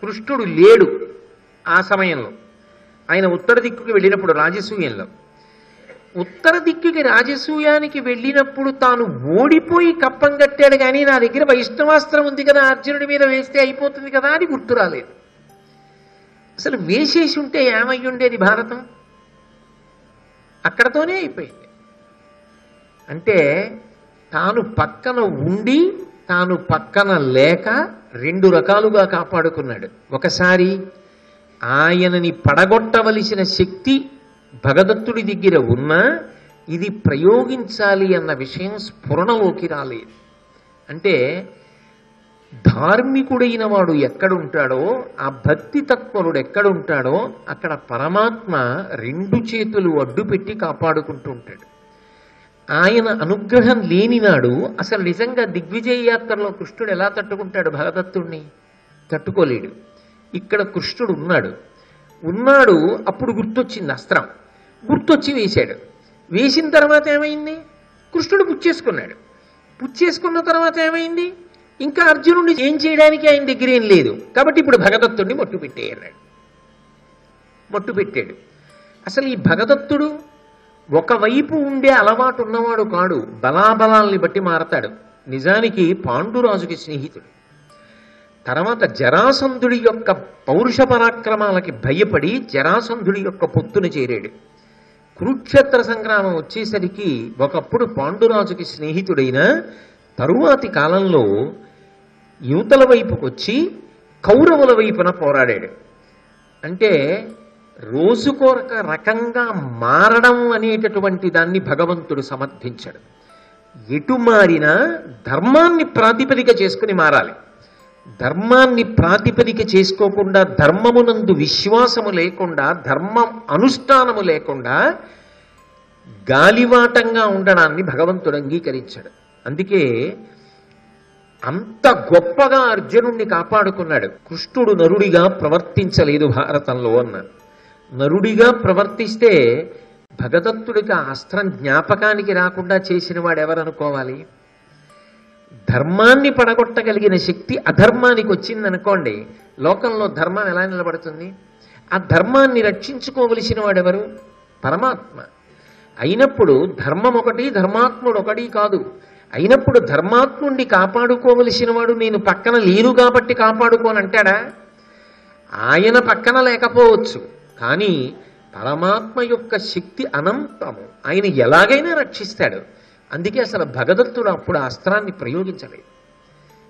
కృష్ణుడు లేడు ఆ సమయంలో. ఆయన ఉత్తర దిక్కుకి వెళ్ళినప్పుడు రాజసూయంలో ఉత్తర దిక్కుకి రాజసూయానికి వెళ్ళినప్పుడు తాను ఓడిపోయి కప్పం కట్టాడు, కానీ నా దగ్గర వైష్ణవాస్త్రం ఉంది కదా, అర్జునుడి మీద వేస్తే అయిపోతుంది కదా అని గుర్తు రాలేదు. అసలు వేసేసి ఉంటే ఏమై ఉండేది భారతం? అక్కడతోనే అయిపోయింది. అంటే తాను పక్కన ఉండి తాను పక్కన లేక రెండు రకాలుగా కాపాడుకున్నాడు. ఒకసారి ఆయనని పడగొట్టవలసిన శక్తి భగదత్తుడి దగ్గర ఉన్నా ఇది ప్రయోగించాలి అన్న విషయం స్ఫురణలోకి రాలేదు. అంటే ధార్మికుడైన వాడు ఎక్కడుంటాడో, ఆ భక్తి తత్పరుడు ఎక్కడుంటాడో అక్కడ పరమాత్మ రెండు చేతులు అడ్డు పెట్టి కాపాడుకుంటూ ఉంటాడు. ఆయన అనుగ్రహం లేనినాడు అసలు నిజంగా దిగ్విజయ యాత్రలో కృష్ణుడు ఎలా తట్టుకుంటాడు? భగదత్తుణ్ణి తట్టుకోలేడు. ఇక్కడ కృష్ణుడు ఉన్నాడు అప్పుడు గుర్తొచ్చింది అస్త్రం, గుర్తొచ్చి వేశాడు. వేసిన తర్వాత ఏమైంది? కృష్ణుడు పుచ్చేసుకున్నాడు. పుచ్చేసుకున్న తర్వాత ఏమైంది? ఇంకా అర్జునుడిని ఏం చేయడానికి ఆయన దగ్గర ఏం లేదు కాబట్టి ఇప్పుడు భగదత్తుడిని మట్టు పెట్టేయన్నాడు. మట్టు పెట్టాడు. అసలు ఈ భగదత్తుడు ఒకవైపు ఉండే అలవాటు ఉన్నవాడు కాడు, బలాబలాల్ని బట్టి మారతాడు. నిజానికి పాండురాజుకి స్నేహితుడు. తర్వాత జరాసంధుడి యొక్క పౌరుష పరాక్రమాలకి భయపడి జరాసంధుడి యొక్క పొత్తును చేరాడు. కురుక్షేత్ర సంగ్రామం వచ్చేసరికి ఒకప్పుడు పాండురాజుకి స్నేహితుడైన తరువాతి కాలంలో యువతల వైపుకు వచ్చి కౌరవుల వైపున పోరాడాడు. అంటే రోజుకొక రకంగా మారడం అనేటటువంటి దాన్ని భగవంతుడు సమర్థించాడు. ఎటు మారినా ధర్మాన్ని ప్రాతిపదిక చేసుకుని మారాలి. ధర్మాన్ని ప్రాతిపదిక చేసుకోకుండా, ధర్మమునందు విశ్వాసము లేకుండా, ధర్మం అనుష్ఠానము లేకుండా గాలివాటంగా ఉండడాన్ని భగవంతుడు అంగీకరించాడు. అందుకే అంత గొప్పగా అర్జునుణ్ణి కాపాడుకున్నాడు. కృష్ణుడు నరుడిగా ప్రవర్తించలేదు భారతంలో అన్నాడు. నరుడిగా ప్రవర్తిస్తే భగదత్తుడికి ఆ అస్త్రం జ్ఞాపకానికి రాకుండా చేసిన వాడు ఎవరనుకోవాలి? ధర్మాన్ని పడగొట్టగలిగిన శక్తి అధర్మానికి వచ్చిందనుకోండి, లోకంలో ధర్మం ఎలా నిలబడుతుంది? ఆ ధర్మాన్ని రక్షించుకోవలసిన వాడెవరు? పరమాత్మ. అయినప్పుడు ధర్మం ఒకటి, ధర్మాత్ముడు ఒకటి కాదు. అయినప్పుడు ధర్మాత్ముడిని కాపాడుకోవలసిన వాడు నేను పక్కన లేను కాబట్టి కాపాడుకోనంటాడా? ఆయన పక్కన లేకపోవచ్చు, కానీ పరమాత్మ యొక్క శక్తి అనంతము, ఆయన ఎలాగైనా రక్షిస్తాడు. అందుకే అసలు భగదత్తుడు అప్పుడు ఆ అస్త్రాన్ని ప్రయోగించలేదు,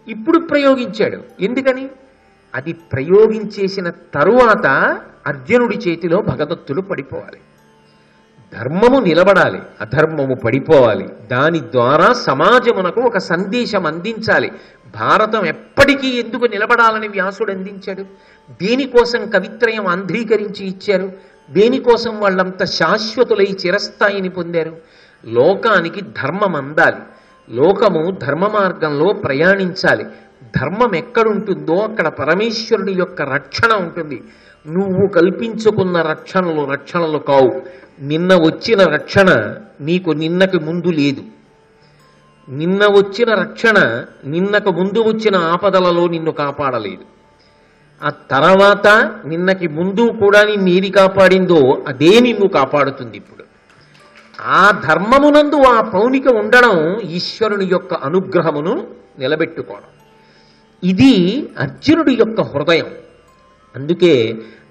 ఇప్పుడు ప్రయోగించాడు. ఎందుకని? అది ప్రయోగించేసిన తరువాత అర్జునుడి చేతిలో భగదత్తుడు పడిపోవాలి. ధర్మము నిలబడాలి, అధర్మము పడిపోవాలి. దాని ద్వారా సమాజమునకు ఒక సందేశం అందించాలి. భారతం ఎప్పటికీ ఎందుకు నిలబడాలని వ్యాసుడు అందించాడు? దేనికోసం కవిత్రయం ఆంధ్రీకరించి ఇచ్చారు? దేనికోసం వాళ్ళంత శాశ్వతులై చిరస్థాయిని పొందారు? లోకానికి ధర్మం అందాలి, లోకము ధర్మ మార్గంలో ప్రయాణించాలి. ధర్మం ఎక్కడుంటుందో అక్కడ పరమేశ్వరుని యొక్క రక్షణ ఉంటుంది. నువ్వు కల్పించుకున్న రక్షణలు కావు. నిన్న వచ్చిన రక్షణ నీకు నిన్నకి ముందు లేదు. నిన్న వచ్చిన రక్షణ నిన్నకు ముందు వచ్చిన ఆపదలలో నిన్ను కాపాడలేదు. ఆ తర్వాత నిన్నకి ముందు కూడా నిన్నేది కాపాడిందో అదే నిన్ను కాపాడుతుంది. ఇప్పుడు ఆ ధర్మమునందు ఆ పౌనిక ఉండడం ఈశ్వరుని యొక్క అనుగ్రహమును నిలబెట్టుకోవడం. ఇది అర్జునుడి యొక్క హృదయం. అందుకే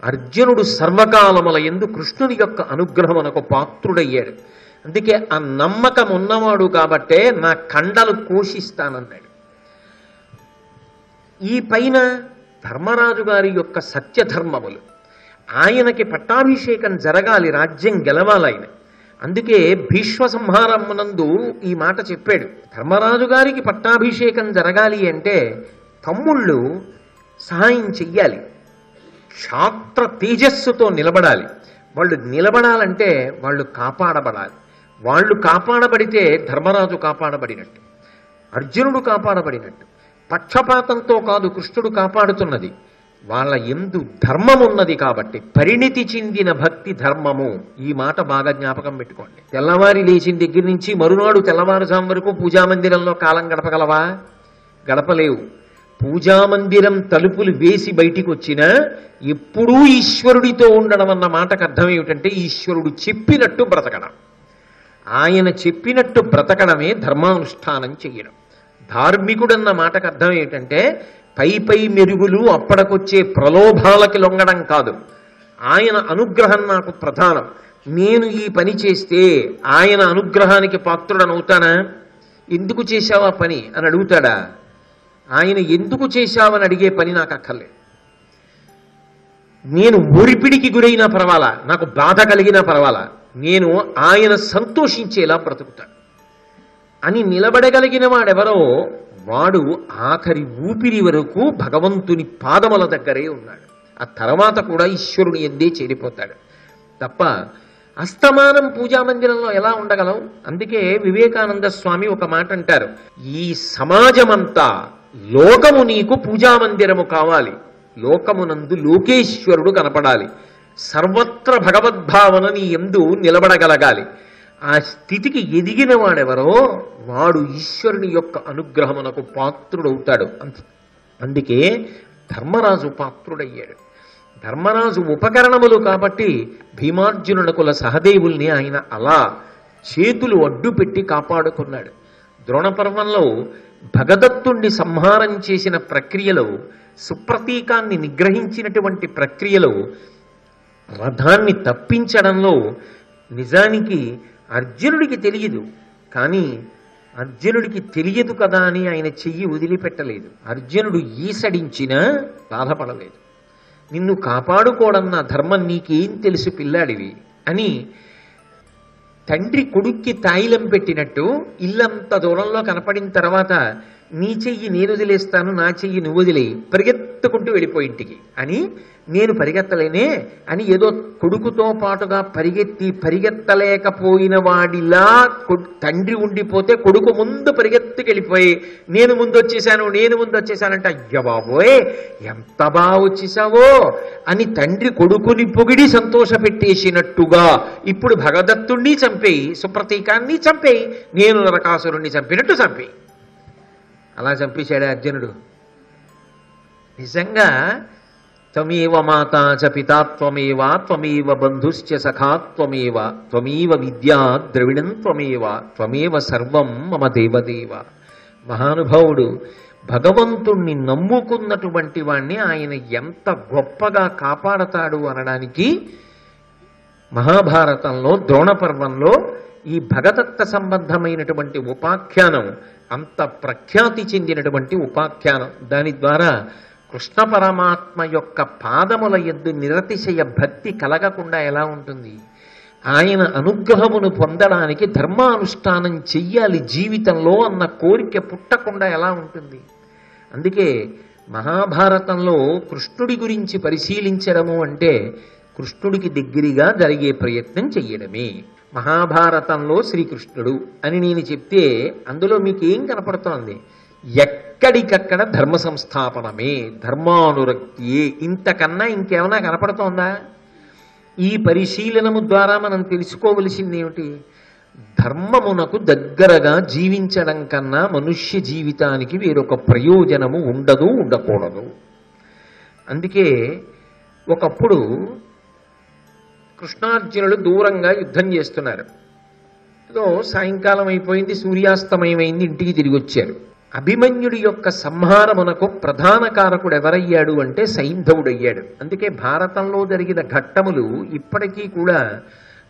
అర్జునుడు సర్వకాలముల యందు కృష్ణుని యొక్క అనుగ్రహమునకు పాత్రుడయ్యాడు. అందుకే ఆ నమ్మకం ఉన్నవాడు కాబట్టే నా కండలు పోషిస్తానన్నాడు. ఈ పైన ధర్మరాజు గారి యొక్క సత్యధర్మములు, ఆయనకి పట్టాభిషేకం జరగాలి, రాజ్యం గెలవాలైన. అందుకే భీష్మ సంహారమునందు ఈ మాట చెప్పాడు. ధర్మరాజు గారికి పట్టాభిషేకం జరగాలి అంటే తమ్ముళ్ళు సహాయం చెయ్యాలి, క్షాత్ర తేజస్సుతో నిలబడాలి. వాళ్ళు నిలబడాలంటే వాళ్ళు కాపాడబడాలి. వాళ్ళు కాపాడబడితే ధర్మరాజు కాపాడబడినట్టు, అర్జునుడు కాపాడబడినట్టు. పక్షపాతంతో కాదు కృష్ణుడు కాపాడుతున్నది, వాళ్ళ యందు ధర్మం ఉన్నది కాబట్టి. పరిణితి చెందిన భక్తి ధర్మము. ఈ మాట బాగా జ్ఞాపకం పెట్టుకోండి. తెల్లవారి లేచిన దగ్గర నుంచి మరునాడు తెల్లవారుజాము వరకు పూజామందిరంలో కాలం గడపగలవా? గడపలేవు. పూజామందిరం తలుపులు వేసి బయటికి వచ్చినా ఎప్పుడూ ఈశ్వరుడితో ఉండడం అన్న మాటకు అర్థం ఏమిటంటే ఈశ్వరుడు చెప్పినట్టు బ్రతకడం. ఆయన చెప్పినట్టు బ్రతకడమే ధర్మానుష్ఠానం చెయ్యడం. ధార్మికుడన్న మాటకు అర్థం ఏంటంటే పై పై మెరుగులు అప్పటికొచ్చే ప్రలోభాలకి లొంగడం కాదు. ఆయన అనుగ్రహం నాకు ప్రధానం. నేను ఈ పని చేస్తే ఆయన అనుగ్రహానికి పాత్రుడనవుతానా? ఎందుకు చేశావా పని అని అడుగుతాడా? ఆయన ఎందుకు చేశావని అడిగే పని నాకు అక్కర్లేదు. నేను ఒరిపిడికి గురైనా పర్వాలా, నాకు బాధ కలిగినా పర్వాలా, నేను ఆయన సంతోషించేలా బ్రతుకుతాను అని నిలబడగలిగిన వాడెవరో వాడు ఆఖరి ఊపిరి వరకు భగవంతుని పాదముల దగ్గరే ఉన్నాడు. ఆ తర్వాత కూడా ఈశ్వరుని ఎందే చేరిపోతాడు తప్ప అస్తమానం పూజామందిరంలో ఎలా ఉండగలవు? అందుకే వివేకానంద స్వామి ఒక మాట అంటారు, ఈ సమాజమంతా లోకము నీకు పూజామందిరము కావాలి, లోకమునందు లోకేశ్వరుడు కనపడాలి, సర్వత్ర భగవద్భావన నీ యందు నిలబడగలగాలి. ఆ స్థితికి ఎదిగిన వాడెవరో వాడు ఈశ్వరుని యొక్క అనుగ్రహమునకు పాత్రుడవుతాడు. అందుకే ధర్మరాజు పాత్రుడయ్యాడు. ధర్మరాజు ఉపకరణములు కాబట్టి భీమార్జునులకుల సహదేవుల్ని ఆయన అలా చేతులు అడ్డు పెట్టి కాపాడుకున్నాడు. ద్రోణపర్వంలో భగదత్తుణ్ణి సంహారం చేసిన ప్రక్రియలో, సుప్రతీకాన్ని నిగ్రహించినటువంటి ప్రక్రియలో, రథాన్ని తప్పించడంలో నిజానికి అర్జునుడికి తెలియదు, కానీ అర్జునుడికి తెలియదు కదా అని ఆయన చెయ్యి వదిలిపెట్టలేదు. అర్జునుడు ఈసడించినా బాధపడలేదు. నిన్ను కాపాడుకోవడం నా ధర్మం, నీకేం తెలుసు పిల్లాడివి అని తండ్రి కొడుక్కి తాయిలం పెట్టినట్టు ఇల్లంత దూరంలో కనపడిన తర్వాత నీ చెయ్యి నేను వదిలేస్తాను, నా చెయ్యి నువ్వు వదిలేయి, పరిగెత్తుకుంటూ వెళ్ళిపోయి ఇంటికి అని, నేను పరిగెత్తలేనే అని ఏదో కొడుకుతో పాటుగా పరిగెత్తలేకపోయిన వాడిలా తండ్రి ఉండిపోతే కొడుకు ముందు పరిగెత్తుకెళ్ళిపోయి నేను ముందు వచ్చేసానంటే అయ్య బాబోయ్ ఎంత బాగా వచ్చేసావో అని తండ్రి కొడుకుని పొగిడి సంతోషపెట్టేసినట్టుగా ఇప్పుడు భగదత్తుణ్ణి చంపేయి, సుప్రతీకాన్ని చంపేయి, నేను నరకాసురుణ్ణి చంపినట్టు చంపేయి. అలా చంపేశాడే అర్జునుడు. నిజంగా త్వమేవ మాతా చ పితా త్వమేవ త్వమేవ బంధుశ్చ సఖా త్వమేవ త్వమేవ విద్యా ద్రవిణం త్వమేవ త్వమేవ సర్వం మమ దేవదేవ. మహానుభావుడు భగవంతుణ్ణి నమ్ముకున్నటువంటి వాణ్ణి ఆయన ఎంత గొప్పగా కాపాడతాడు అనడానికి మహాభారతంలో ద్రోణపర్వంలో ఈ భగదత్త సంబంధమైనటువంటి ఉపాఖ్యానం అంత ప్రఖ్యాతి చెందినటువంటి ఉపాఖ్యానం. దాని ద్వారా కృష్ణ పరమాత్మ యొక్క పాదముల యందు నిరతిశయ భక్తి కలగకుండా ఎలా ఉంటుంది? ఆయన అనుగ్రహమును పొందడానికి ధర్మానుష్ఠానం చెయ్యాలి జీవితంలో అన్న కోరిక పుట్టకుండా ఎలా ఉంటుంది? అందుకే మహాభారతంలో కృష్ణుడి గురించి పరిశీలించడము అంటే కృష్ణుడికి దగ్గరగా జరిగే ప్రయత్నం చెయ్యడమే. మహాభారతంలో శ్రీకృష్ణుడు అని నేను చెప్తే అందులో మీకేం కనపడుతోంది? ఎక్కడికక్కడ ధర్మ సంస్థాపనమే, ధర్మానురక్తియే. ఇంతకన్నా ఇంకేమైనా కనపడుతోందా? ఈ పరిశీలనము ద్వారా మనం తెలుసుకోవలసింది ఏమిటి? ధర్మమునకు దగ్గరగా జీవించడం కన్నా మనుష్య జీవితానికి వేరొక ప్రయోజనము ఉండదు, ఉండకూడదు. అందుకే ఒకప్పుడు కృష్ణార్జునులు దూరంగా యుద్ధం చేస్తున్నారు. ఏదో సాయంకాలం అయిపోయింది, సూర్యాస్తమయమైంది, ఇంటికి తిరిగి వచ్చారు. అభిమన్యుడి యొక్క సంహారమునకు ప్రధాన కారకుడు ఎవరయ్యాడు అంటే సైంధవుడయ్యాడు. అందుకే భారతంలో జరిగిన ఘట్టములు ఇప్పటికీ కూడా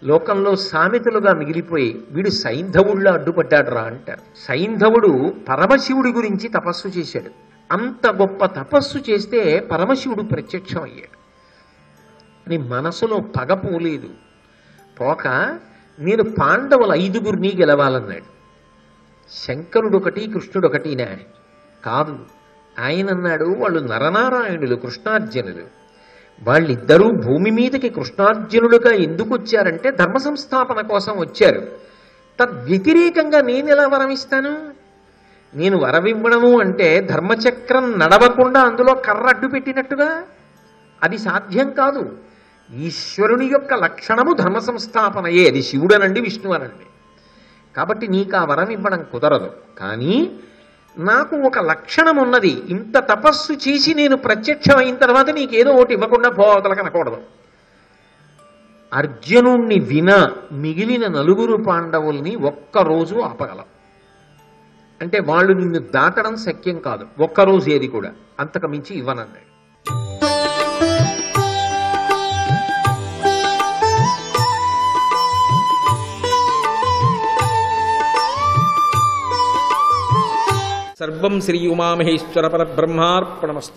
లోకంలో సామెతలుగా మిగిలిపోయి వీడు సైంధవుళ్ళ అడ్డుపడ్డాడు రా అంటారు. సైంధవుడు పరమశివుడి గురించి తపస్సు చేశాడు. అంత గొప్ప తపస్సు చేస్తే పరమశివుడు ప్రత్యక్షం అయ్యాడు. అని మనసులో పగ పోలేదు. పోక నేను పాండవుల 5గురిని గెలవాలన్నాడు. శంకరుడు ఒకటి, కృష్ణుడు ఒకటినా? కాదు. ఆయన అన్నాడు వాళ్ళు నరనారాయణులు, కృష్ణార్జునులు. వాళ్ళిద్దరూ భూమి మీదకి కృష్ణార్జునులుగా ఎందుకు వచ్చారంటే ధర్మ సంస్థాపన కోసం వచ్చారు. తద్వ్యతిరేకంగా నేను ఎలా వరమిస్తాను? నేను వరమివ్వడము అంటే ధర్మచక్రం నడవకుండా అందులో కర్ర అడ్డు పెట్టినట్టుగా అది సాధ్యం కాదు. ఈశ్వరుని యొక్క లక్షణము ధర్మ సంస్థాపనయే. అది శివుడనండి, విష్ణువనండి. కాబట్టి నీకు ఆ వరం ఇవ్వడం కుదరదు. కానీ నాకు ఒక లక్షణం ఉన్నది. ఇంత తపస్సు చేసి నేను ప్రత్యక్షం అయిన తర్వాత నీకేదో ఒకటి ఇవ్వకుండా పోవతల కనకూడదు. అర్జునుణ్ణి మిగిలిన 4 పాండవుల్ని ఒక్కరోజు ఆపగలం. అంటే వాళ్ళు నిన్ను దాటడం శక్యం కాదు, ఒక్కరోజు ఏది కూడా, అంతకు మించి ఇవ్వనన్నాడు. సర్వం శ్రీ ఉమామహేశ్వర పరబ్రహ్మార్పణమస్తు.